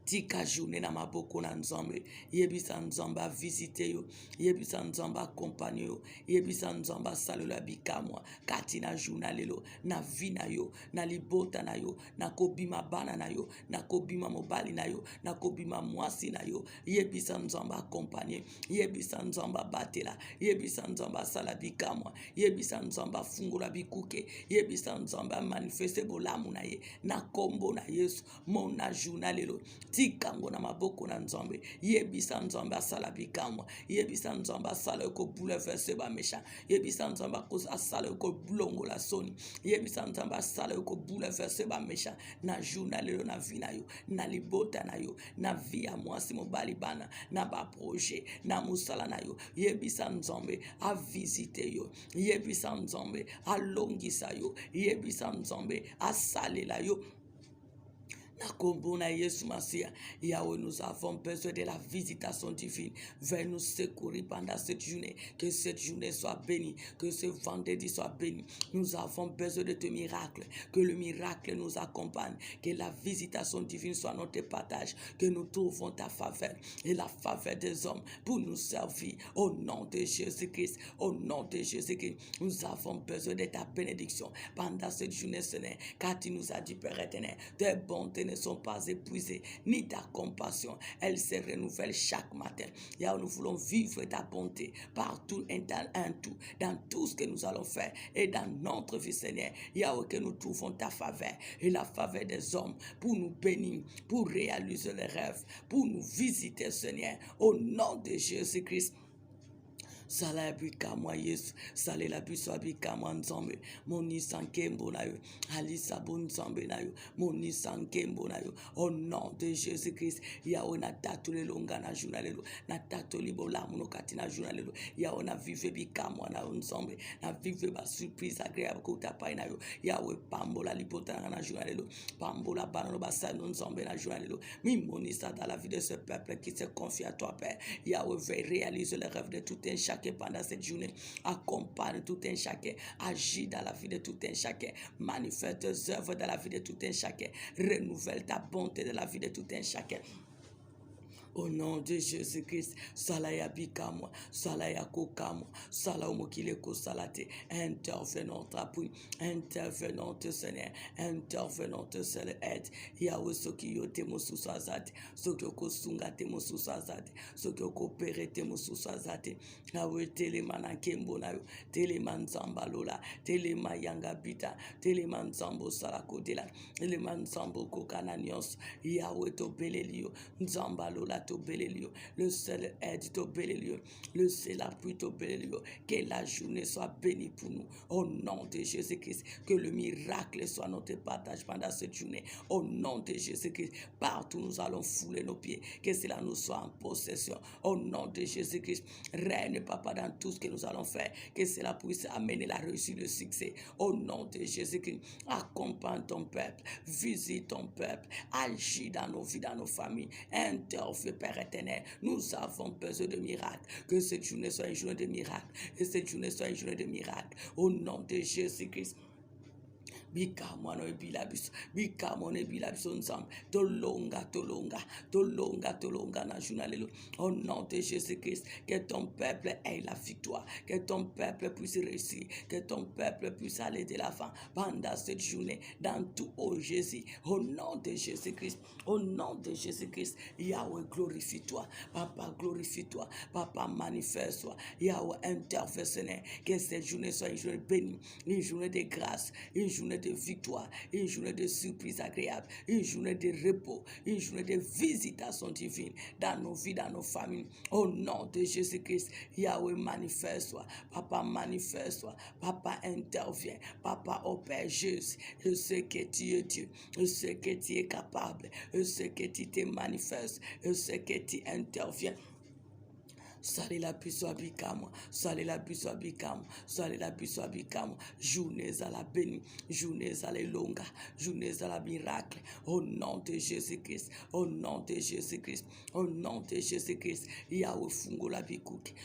Tika journée na maboko na nzambe, yebisa nzamba visite yo, yebisa nzamba accompagne yo, yebisa nzamba salola bikamwa, kati na journalelo, na vina yo, na libota na yo, na kobima bana na yo, na kobima mobali na yo, na kobima mwasi na yo, yebisa nzamba accompagne, yebisa nzamba batela, yebisa nzamba sala bikamwa, yebisa nzamba fungola bikuke, yebisa nzamba manifeste bolamu na ye, na kombo na Yesu, mona journalelo, tikango na maboko na nzambe, yebisa nzambe asala bikamwa, yebisa nzambe asala ko bouleverser ba méchant, yebisa nzambe asala ko bulongo la soni, yebisa nzambe asala ko bouleverser ba méchant na journalelo na vie na yo, na libota na yo, na vie ya mwasi mobali bana, na ba projet, na musala na yo, yebisa nzambe a visiter yo, yebisa nzambe a longisa yo, yebisa nzambe a salela yo. Yahweh, nous avons besoin de la visitation divine. Viens nous secourir pendant cette journée. Que cette journée soit bénie. Que ce vendredi soit béni. Nous avons besoin de tes miracles. Que le miracle nous accompagne. Que la visitation divine soit notre partage. Que nous trouvons ta faveur et la faveur des hommes pour nous servir. Au nom de Jésus-Christ. Au nom de Jésus-Christ. Nous avons besoin de ta bénédiction pendant cette journée, Seigneur. Car tu nous as dit, Père éternel, tes bontés ne sont pas épuisées, ni ta compassion, elle se renouvelle chaque matin. Yahweh, nous voulons vivre ta bonté partout et dans tout ce que nous allons faire et dans notre vie, Seigneur. Yahweh, que nous trouvons ta faveur et la faveur des hommes pour nous bénir, pour réaliser les rêves, pour nous visiter, Seigneur, au nom de Jésus-Christ. Sala bika mwa Yesu, sale la biso abika mwa nzambe, moni sankembo na yo, alisa bon nzambe na yo, moni sankembo na yo, au nom de Jésus-Christ. Yahweh na tato le longa na journalelo, na tato libo la muno kati na journalelo, Yahweh na vive bika mwa na nzambe, na vive ba surprise agréable kota pa na yo, Yahweh pambola libota na journalelo, pambola banano basa no nzambe na journalelo, mi moni ça dans la vie de ce peuple qui se confie à toi, Père. Yahweh veut réaliser le rêve de tout un chacun pendant cette journée. Accompagne tout un chacun, agis dans la vie de tout un chacun, manifeste tes œuvres dans la vie de tout un chacun, renouvelle ta bonté dans la vie de tout un chacun. Au nom de Jésus-Christ, Salaya Bikamwa, Salaya Kokamwa, Salaumokileko Salate, intervenante appui, intervenante Seigneur, intervenante seule aide. Yahweh Sokiyo Temosusu Azate, Sokioko Sunga Temosusu Azate, Sokioko Pere Temosusu Azate, Yahweh Telemana Kembonayo, Teleman Zambalola, Telema Yanga Bita, Teleman Zambo Salakodela, Teleman Zambo Kokananios, Yahweh Tobelelio, Zambalola. Le seul aide t'obélio, le seul appui t'obélio, que la journée soit bénie pour nous, au nom de Jésus-Christ, que le miracle soit notre partage pendant cette journée, au nom de Jésus-Christ, partout nous allons fouler nos pieds, que cela nous soit en possession, au nom de Jésus-Christ, règne Papa dans tout ce que nous allons faire, que cela puisse amener la réussite, le succès, au nom de Jésus-Christ, accompagne ton peuple, visite ton peuple, agis dans nos vies, dans nos familles, interfère Père éternel, nous avons besoin de miracles. Que cette journée soit une journée de miracles. Et cette journée soit une journée de miracles. Au nom de Jésus-Christ. Bikamo no ebila biso. Bikamo no ebila biso ensemble. Tolonga na journalelo. Au nom de Jésus-Christ, que ton peuple ait la victoire, que ton peuple puisse réussir, que ton peuple puisse aller de l'avant pendant cette journée, dans tout, oh Jésus, au nom de Jésus-Christ, au nom de Jésus-Christ. Yahweh, glorifie-toi, Papa, glorifie-toi, Papa, manifeste-toi, Yahweh, interventionnaire, que cette journée soit une journée bénie, une journée de grâce, une journée de victoire, une journée de surprise agréable, une journée de repos, une journée de visitation divine dans nos vies, dans nos familles. Au nom de Jésus-Christ, Yahweh, manifeste-toi, Papa, manifeste-toi, Papa, intervient, Papa, opère Jésus. Je sais que tu es Dieu, je sais que tu es capable, je sais que tu te manifestes, je sais que tu interviens. Sale la puissance bikamo, sale la puissance bikamo, sale la puissance bikamo. Journée à la béni, journée à la longa, journée à la miracle. Au nom de Jésus-Christ, au nom de Jésus-Christ, au nom de Jésus-Christ. Yahweh fungo la bikuke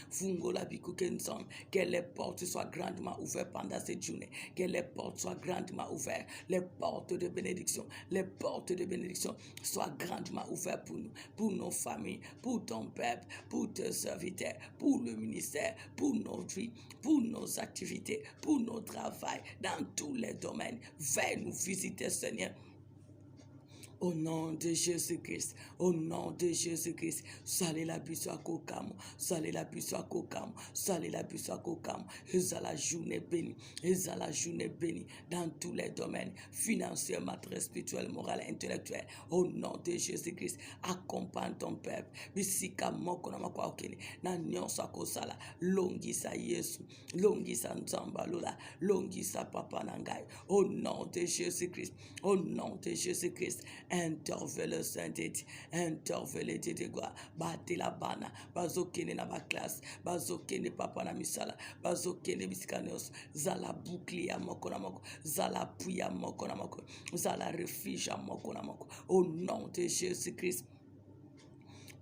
ensemble. Que les portes soient grandement ouvertes pendant cette journée. Que les portes soient grandement ouvertes. Les portes de bénédiction, les portes de bénédiction soient grandement ouvertes pour nous, pour nos familles, pour ton peuple, pour tes serviteurs, pour le ministère, pour nos vies, pour nos activités, pour nos travail, dans tous les domaines. Viens nous visiter, Seigneur. Au nom de Jésus-Christ, au nom de Jésus-Christ, salé la puissance kokam, salé la puissance kokam, salé la puissance kokam. Eza la journée bénie, eza la journée bénie dans tous les domaines, financier, matériel, spirituel, moral, intellectuel. Au nom de Jésus-Christ, accompagne ton peuple. Bisika moko na makwa okene, na nyonso akosala, longisa Yesu, longisa nzamba lola, longisa papa nangai. Au nom de Jésus-Christ, au nom de Jésus-Christ. Intervele le Saint-Étienne, intervele de gloire, bate la bana, bazokene na ba classe, bazokene papa na misala, bazokene bisikanos, zala bouclier moko na moko, zala puya moko na moko, zala refuge moko na moko. Au nom de Jésus-Christ.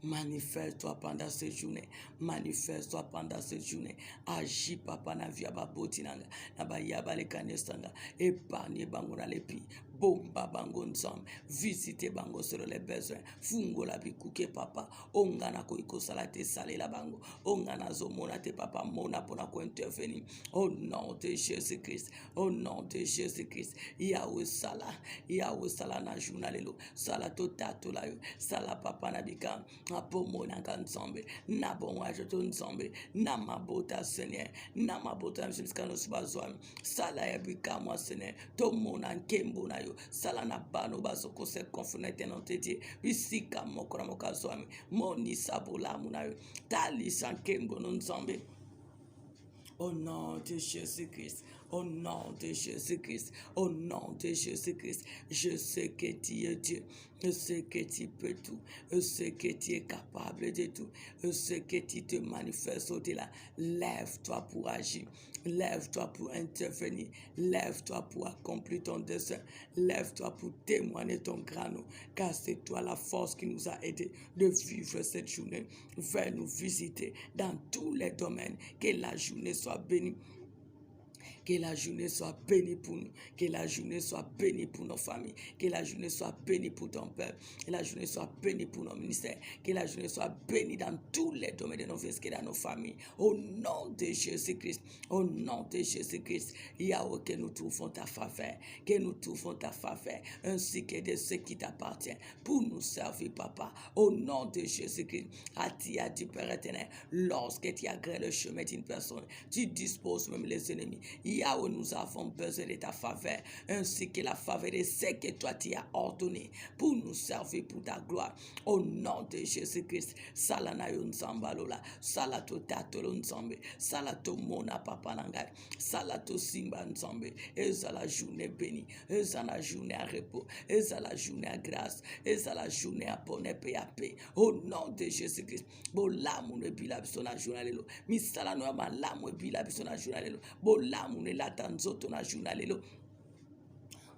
Manifeste-toi pendant cette journée. Manifeste-toi pendant cette journée. Agis, papa, na via baboti nanga. Na ba yaba le kanestanga. Épargne bango na lepi. Bomba bango ensemble. Visitez bango sur les besoins. Fungo la bikuke papa. Ongana ko iko salate sale la bango. Ongana zo mona te papa mona pona ko intervenir. Au nom de Jésus-Christ. Au nom de Jésus-Christ. Yahweh sala. Yahweh sala na journalelo. Sala to tato la yo. Sala papa na bikam. Na pomo na kanzombe. Na bon waje to nzombe. Na mabota Seigneur. Na mabota msiskano subazwami. Sala ya bikam wa Seigneur. To mona nkembo na yo. Sala na bano bazoko se konfunete non tete. Bisika mokora mokazwami. Moni sabola munayo. Tali sankembo non nzombe. Au nom de Jésus-Christ, au nom de Jésus-Christ, au nom de Jésus-Christ, je sais que tu es Dieu, je sais que tu peux tout, je sais que tu es capable de tout, je sais que tu te manifestes au-delà. Lève-toi pour agir, lève-toi pour intervenir, lève-toi pour accomplir ton dessein, lève-toi pour témoigner ton grand nom, car c'est toi la force qui nous a aidés de vivre cette journée. Viens nous visiter dans tous les domaines, que la journée soit bénie. Que la journée soit bénie pour nous. Que la journée soit bénie pour nos familles. Que la journée soit bénie pour ton peuple. Que la journée soit bénie pour nos ministères. Que la journée soit bénie dans tous les domaines de nos vies et dans nos familles. Au nom de Jésus-Christ. Au nom de Jésus-Christ. Yahweh, que nous trouvons ta faveur. Que nous trouvons ta faveur. Ainsi que de ceux qui t'appartiennent. Pour nous servir, papa. Au nom de Jésus-Christ. Atia du Père éternel. Lorsque tu agrées le chemin d'une personne, tu disposes même les ennemis. Yahweh, nous avons besoin de ta faveur, ainsi que la faveur de ce que toi tu as ordonné pour nous servir pour ta gloire. Au nom de Jésus-Christ, salana yon zambalola, salato tatolo nzambe, salato mona papa nangai, salato simba nzambe, eza la journée bénie, eza la journée à repos, eza la journée à grâce, eza la journée à bonheur et à paix. Au nom de Jésus-Christ, bolamu ne bila bisona journalelo, misala no malamu bila bisona journalelo, bolamu ne latanzoto na journalelo.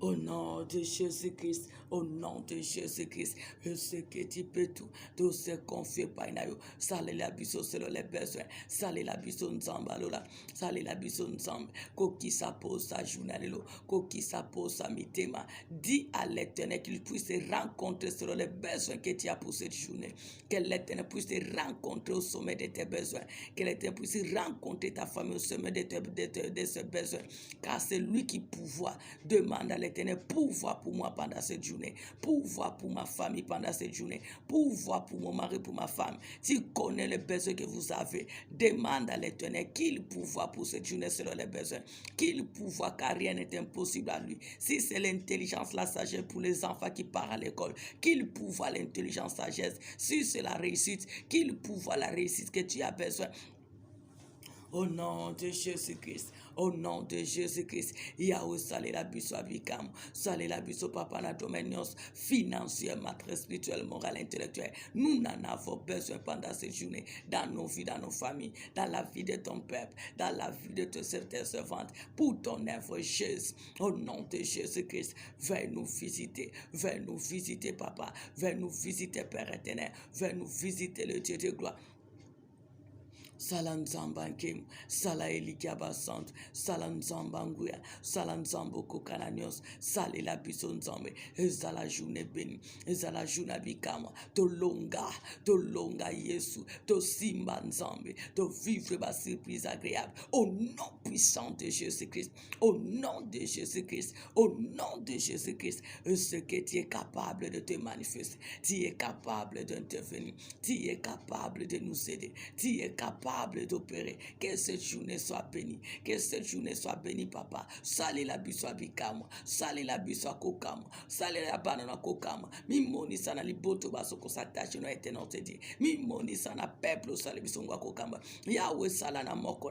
Au nom de Jésus-Christ, Au nom de Jésus-Christ, je sais que tu peux tout se confier par nayo. Sale la biso selon les besoins. Sale la biso nzamba lola. Sale la biso nzamba. Koki sa pose sa journée lo. Koki sa pose sa mitema. Dis à l'Éternel qu'il puisse te rencontrer selon les besoins que tu as pour cette journée. Que l'Éternel puisse te rencontrer au sommet de tes besoins. Que l'Éternel puisse rencontrer ta famille au sommet de ses besoins. Car c'est lui qui pouvoir. Demande à l'Éternel pouvoir pour moi pendant cette journée. Pouvoir pour ma famille pendant cette journée. Pouvoir pour mon mari, pour ma femme. Tu connais les besoins que vous avez. Demande à l'Éternel qu'il pouvoir pour cette journée selon les besoins. Qu'il pouvoir car rien n'est impossible à lui. Si c'est l'intelligence, la sagesse pour les enfants qui partent à l'école, qu'il pouvoir l'intelligence, sagesse. Si c'est la réussite, qu'il pouvoir la réussite que tu as besoin. Au nom de Jésus-Christ, au nom de Jésus-Christ, Yahweh, salé la biso abikam, salé la biso papa na dominions financièrement, très spirituel, moral, intellectuel. Nous n'en avons besoin pendant cette journée, dans nos vies, dans nos familles, dans la vie de ton peuple, dans la vie de tes servantes, pour ton œuvre, Jésus. Au nom de Jésus-Christ, viens nous visiter, papa, viens nous visiter, Père éternel, viens nous visiter, le Dieu de gloire. Salam Zambankim, Sala Elikaba Sant, Salam Zambanguya, Salam Zamboko Kananios, Sale la Bison Zambe, Ezala journée bénie, Ezala journée bikama, to longa Yesu, to Simba Nzambe, to vivre ma surprise agréable, au nom puissant de Jésus-Christ, au nom de Jésus-Christ, au nom de Jésus-Christ, ce que tu es capable de te manifester, tu es capable d'intervenir, tu es capable de nous aider, tu es capable d'opérer. Que cette journée soit bénie. Que cette journée soit bénie, papa. Sale la biso abikamo. Sale la biso akokamo. Sale la banana kokamo. Mimoni sana liboto basoko satache no etenant te di. Mimoni sana peuple sale biso ngwa kokamba. Yahweh sala na moko.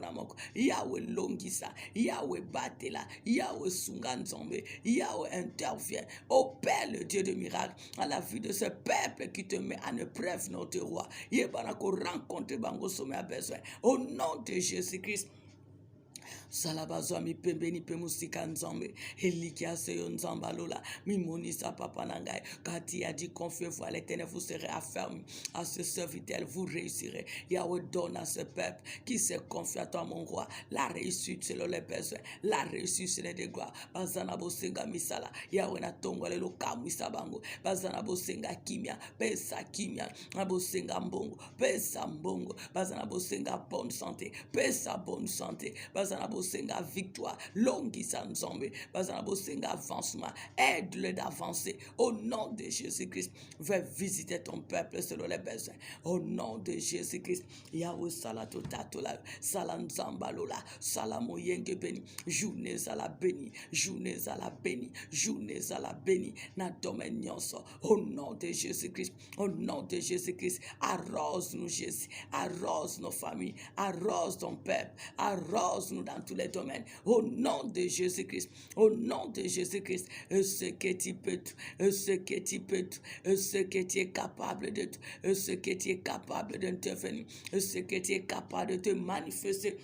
Yahweh longisa. Yahweh batela. Yahweh sunga nzombe. Yahweh intervient. Ô Père, le Dieu de miracles, à la vie de ce peuple qui te met en épreuve, notre roi. Yebanako rencontre bango sommet à besoin. Au nom de Jésus-Christ. Salabazwa mi pembe ni pemusika nzambe elikia seyo nzamba lola mi monisa papa nangai kati a dit confiez-vous à l'Éternel, vous serez affermis à ce serviteur, vous réussirez. Yahweh donne à ce peuple qui se confie à toi mon roi la réussite selon les besoins, la réussite selon les gloires. Bazana bosenga misala Yahweh na tongole lo kamisa bango bazana bosenga kimia pesa kimia abosenga mbongo pesa mbongo bazana bosenga bonne santé pesa bonne santé bazana bosenga victoire longisa nzambe bazana bosenga avancement, aide-le d'avancer au nom de Jésus-Christ. Va visiter ton peuple selon les besoins au nom de Jésus-Christ. Yahweh salato tatola salanzamba lola salamo yenge beni journée à la béni journée à la béni journée à la béni na dominionso au nom de Jésus-Christ, au nom de Jésus-Christ. Arrose nous Jésus, arrose nos familles, arrose ton peuple, arrose nous dans tous les domaines au nom de Jésus-Christ, au nom de Jésus-Christ. Ce que tu peux, ce que tu peux, ce que tu es capable de, ce que tu es capable d'intervenir, ce que tu es capable de te manifester.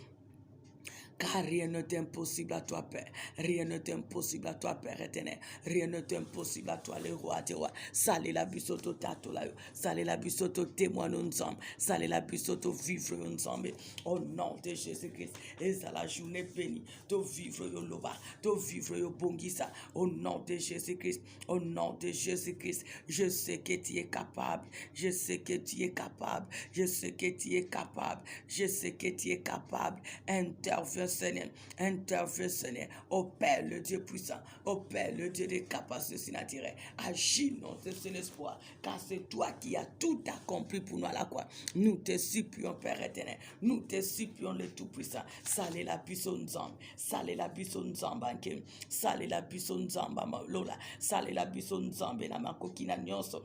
Car rien n'est impossible à toi, Père. Rien n'est impossible à toi, Père éternel. Rien n'est impossible à toi, le roi des rois. Salé la bisoto tato la yo. Salé la bisoto témoigne ensemble. Salé la bisoto vivre ensemble. Au nom de Jésus-Christ. Et ça la journée bénie. To vivre yo lova. To vivre yo bongisa. Au nom de Jésus-Christ. Au nom de Jésus-Christ. Je sais que tu es capable. Je sais que tu es capable. Je sais que tu es capable. Je sais que tu es capable. Interviens, Seigneur, interviens, Seigneur, au Père, le Dieu puissant, au Père, le Dieu des capacités surnaturelles. Agis notre seul espoir, car c'est toi qui as tout accompli pour nous à la croix. Nous te supplions, Père éternel, nous te supplions le Tout-Puissant. Salé la puissance nzambe, salé la puissance nzamba nkem, salé la puissance nzamba lola, salé la puissance nzambe na makokina nyonso.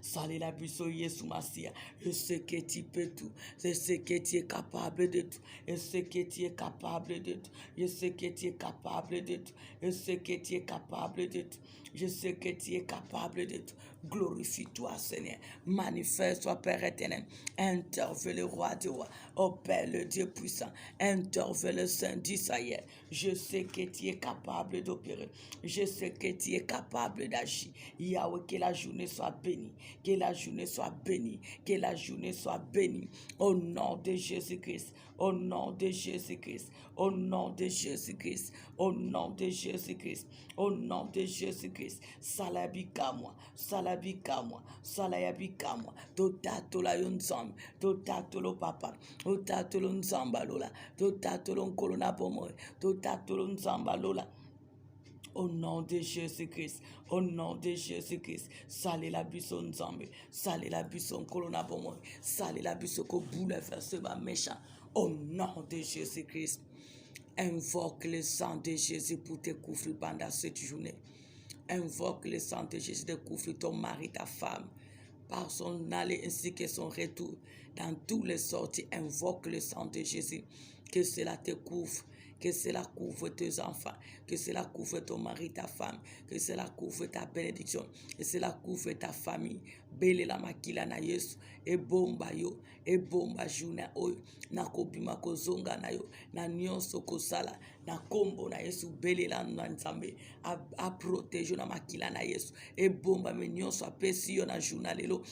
Salé la buisson Yesu Masia. Je sais que tu peux tout. Je sais que tu es capable de tout. Je sais que tu es capable de tout. Je sais que tu es capable de tout. Je sais que tu es capable de tout. Je sais que tu es capable de tout. Glorifie-toi, Seigneur. Manifeste-toi, Père éternel. Interviens le roi des rois. Oh Père, le Dieu puissant. Interviens le Saint d'Israël. Je sais que tu es capable d'opérer. Je sais que tu es capable d'agir. Yahweh, que la journée soit bénie. Que la journée soit bénie. Que la journée soit bénie. Au nom de Jésus-Christ. Au nom de Jésus-Christ. Au nom de Jésus-Christ. Au nom de Jésus-Christ. Au nom de Jésus-Christ. Salabika moi. Salabika moi. Salayabika moi. Totato la yonzam. Totato lo papa. Totato lo nzamba lola. Totato lo nkolona pomo. Totato lo nzamba lola. Au nom de Jésus-Christ, au nom de Jésus-Christ, salé la buisson nzambe, salé la buisson colonna bomoi, salé la buisson ko bouleverse ma méchant. Au nom de Jésus-Christ, invoque le sang de Jésus pour te couvrir pendant cette journée. Invoque le sang de Jésus de couvrir ton mari, ta femme, par son aller ainsi que son retour. Dans tous les sorties, invoque le sang de Jésus, que cela te couvre. Que cela couvre tes enfants, que cela couvre ton mari, ta femme, que cela couvre ta bénédiction, que cela couvre ta famille. Bele la makila na Yesu, e bomba journée oyo, na kobima kozonga na yo, na nyonso kosala, na kombo na Yesu, bele la nzambe, a protege na makila na Yesu, e bomba me nyonso apesi yo na journée lelo,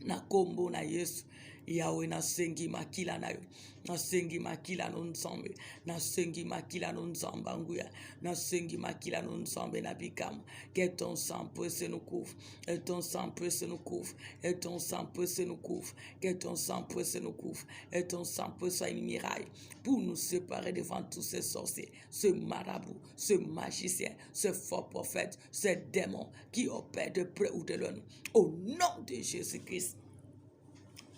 na kombo na Yesu. Yahweh nasengi makila nayo, nasengi makila no nzambe, nasengi makila no nzamba nguya, nasengi makila no nzambe na bikama. Que ton sang puisse nous couvre, et ton sang puisse nous couvre, et ton sang puisse nous couvre, que ton sang puisse nous couvre, et ton sang puisse être une miraille pour nous séparer devant tous ces sorciers, ce marabout, ce magicien, ce faux prophète, ce démon qui opère de près ou de loin. Au nom de Jésus-Christ.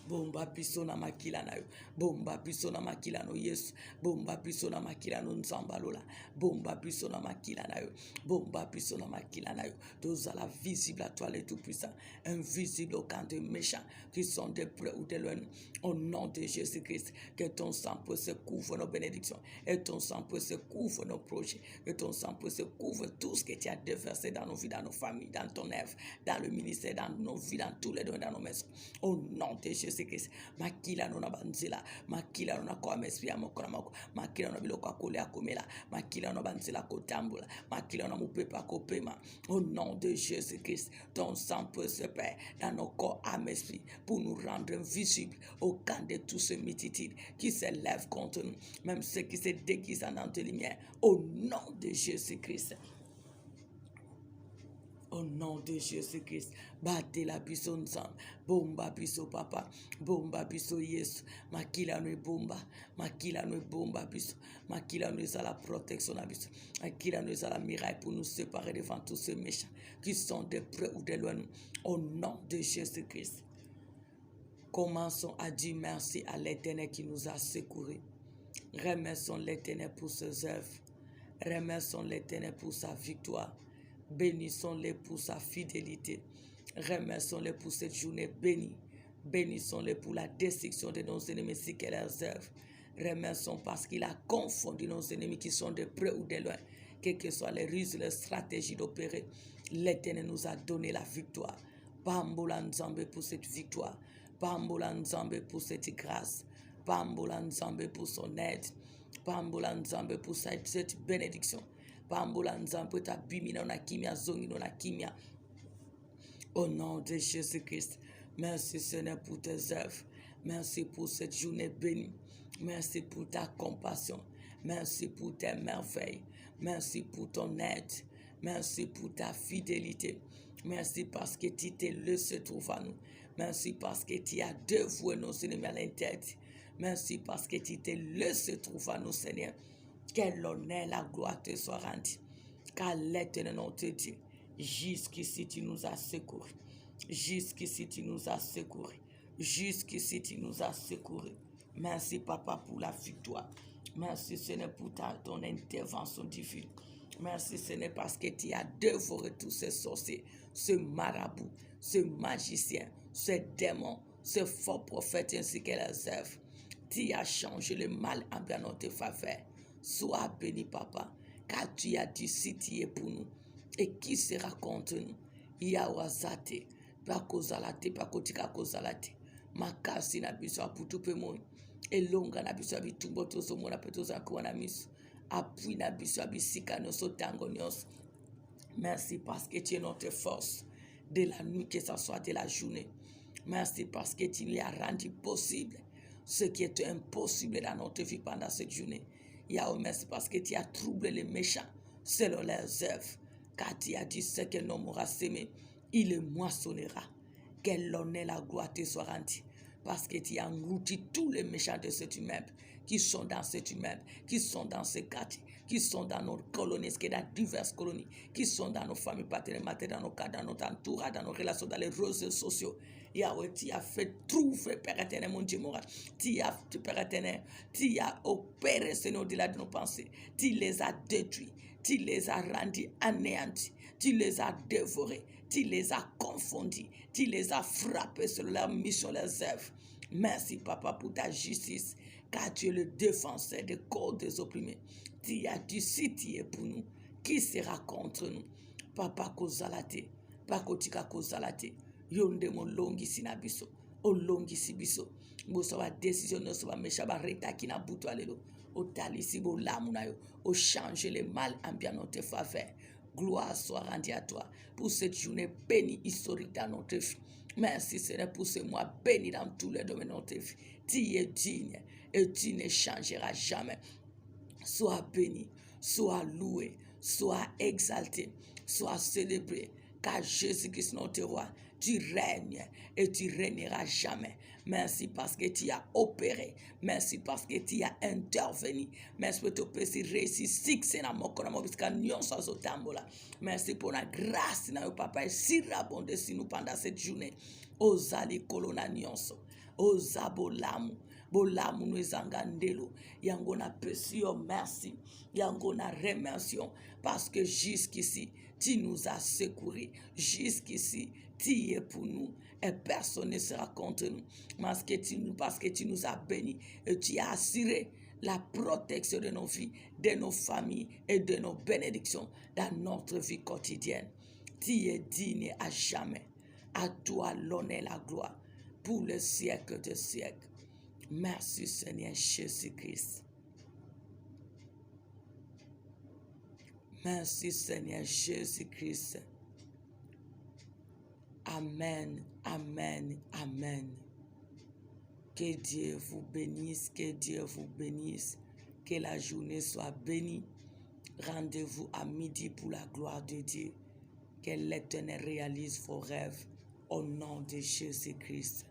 Bomba biso na makila na yo, bomba biso na makila no Yesu, bomba biso na makila no nzambalola, bomba biso na makila na yo, bomba biso na makila na yo. Tozala visible à toi le Tout-Puissant, invisible au camp des méchants qui sont de près ou de loin. Au nom de Jésus-Christ, que ton sang peut se couvre nos bénédictions, et ton sang peut se couvre nos projets, que ton sang peut se couvre tout ce que tu as déversé dans nos vies, dans nos familles, dans ton œuvre, dans le ministère, dans nos vies, dans tous les domaines, dans nos maisons. Au nom de Jésus-Christ, makila no na banzela, makila no na kwa mespi ya moko na moko, makila no biloko akole akomela, makila no banzela kotambula, makila no mupepa kopema. Au nom de Jésus-Christ, ton sang peut se perdre dans nos corps, âme, esprit, pour nous rendre visibles au camp de tous ces multitudes qui se lèvent contre nous, même ceux qui se déguisent en de lumière. Au nom de Jésus-Christ. Au nom de Jésus-Christ, battez la buisson ensemble. Bomba biso papa, bomba biso Yesu, makila no bomba biso, makila no la protection na biso, makila no la miraille pour nous séparer devant tous ces méchants qui sont de près ou de loin. Au nom de Jésus-Christ. Commençons à dire merci à l'Éternel qui nous a secourus. Remercions l'Éternel pour ses œuvres. Remercions l'Éternel pour sa victoire. Bénissons-le pour sa fidélité. Remercions-le pour cette journée bénie. Bénissons-le pour la destruction de nos ennemis ainsi que leurs œuvres. Remercions parce qu'il a confondu nos ennemis qui sont de près ou de loin. Quelles que soient les ruses, les stratégies d'opérer, l'Éternel nous a donné la victoire. Pambola Nzambe pour cette victoire. Pambola Nzambe pour cette grâce. Pambola Nzambe pour son aide. Pambola Nzambe pour cette bénédiction. Pambola Nzambe ta bimina na kimia zongi na kimia. Au nom de Jésus-Christ, merci Seigneur pour tes œuvres. Merci pour cette journée bénie. Merci pour ta compassion. Merci pour tes merveilles. Merci pour ton aide. Merci pour ta fidélité. Merci parce que tu t'es laissé trouver à nous. Merci parce que tu as dévoué nos ennemis à l'intérieur. Merci parce que tu t'es laissé trouver à nous, Seigneur. Que l'honneur, la gloire te soit rendue. Car l'Éternel notre Dieu, jusqu'ici tu nous as secourus. Jusqu'ici tu nous as secourus. Jusqu'ici tu nous as secourus. Merci Papa pour la victoire. Merci Seigneur pour ton intervention divine. Merci Seigneur parce que tu as dévoré tous ces sorciers, ce marabout, ce magicien, ce démon, ce faux prophète ainsi que les œuvres. Tu as changé le mal en bien notre faveur. Sois béni, Papa, car tu as dit si tu es pour nous, et qui sera contre nous? Yawazate. Pakozalate, pakotika kozalate. Makasi na biso aputupe moi. Elonga na biso abitumbo tozomona pe tozakuwa na miso. Appui na biso abisika nyonso tango nyonso. Merci parce que tu es notre force de la nuit, que ce soit de la journée. Merci parce que tu lui as rendu possible ce qui était impossible dans notre vie pendant cette journée. Yahweh, merci parce que tu as troublé les méchants selon leurs œuvres. Car tu as dit ce que l'homme aura semé, il le moissonnera. Que l'honneur et la gloire te soient rendus. Parce que tu as englouti tous les méchants de cet immeuble, qui sont dans cet immeuble, qui sont dans ce quartier, qui sont dans nos colonies, qui sont dans diverses colonies, qui sont dans nos familles paternelles, maternelles, dans nos cas, dans notre entourage, dans nos relations, dans les réseaux sociaux. Yahweh, tu as fait trouver, Père éternel, mon Dieu moral. Père éternel, tu as opéré, Seigneur, au-delà de nos pensées. Tu les as détruits, tu les as rendus anéantis, tu les as dévorés, tu les as confondus, tu les as frappés sur leur mission, leurs œuvres. Merci, Papa, pour ta justice, car tu es le défenseur des corps des opprimés. Tu as dit, si tu es pour nous, qui sera contre nous? Papa kozalate, pakotika kozalate, yonde mon longi sinabiso, o longi sibiso, boso ba décision no so ba mesha ba reta ki na buto alelo, o talisi bo lamu na yo, o changer le mal en bien notre faveur. Gloire soit rendue à toi pour cette journée bénie historique dans notre vie. Merci Seigneur pour ce mois béni dans tous les domaines de notre vie. Tu es digne et tu ne changeras jamais. Sois béni, sois loué, sois exalté, sois célébré, car Jésus-Christ notre roi, tu règnes et tu régneras jamais. Merci parce que tu as opéré, merci parce que tu as intervenu, merci pour ton petit récit, c'est na mokonamo biska nyonso zotambola. Merci pour la grâce na papa et si rabonde si nous pendant cette journée. Ozali kolona nyonso, ozabolamu. Bolamu nous zangandelo yango na pesio merci yango na remercions parce que jusqu'ici tu nous as secourus, jusqu'ici tu es pour nous et personne ne sera contre nous parce que tu nous as bénis et tu as assuré la protection de nos vies, de nos familles et de nos bénédictions dans notre vie quotidienne. Tu es digne à jamais. À toi l'honneur et la gloire pour le siècle des siècles. Merci Seigneur Jésus-Christ. Merci Seigneur Jésus-Christ. Amen, amen, amen. Que Dieu vous bénisse, que Dieu vous bénisse. Que la journée soit bénie. Rendez-vous à midi pour la gloire de Dieu. Que l'Éternel réalise vos rêves au nom de Jésus-Christ.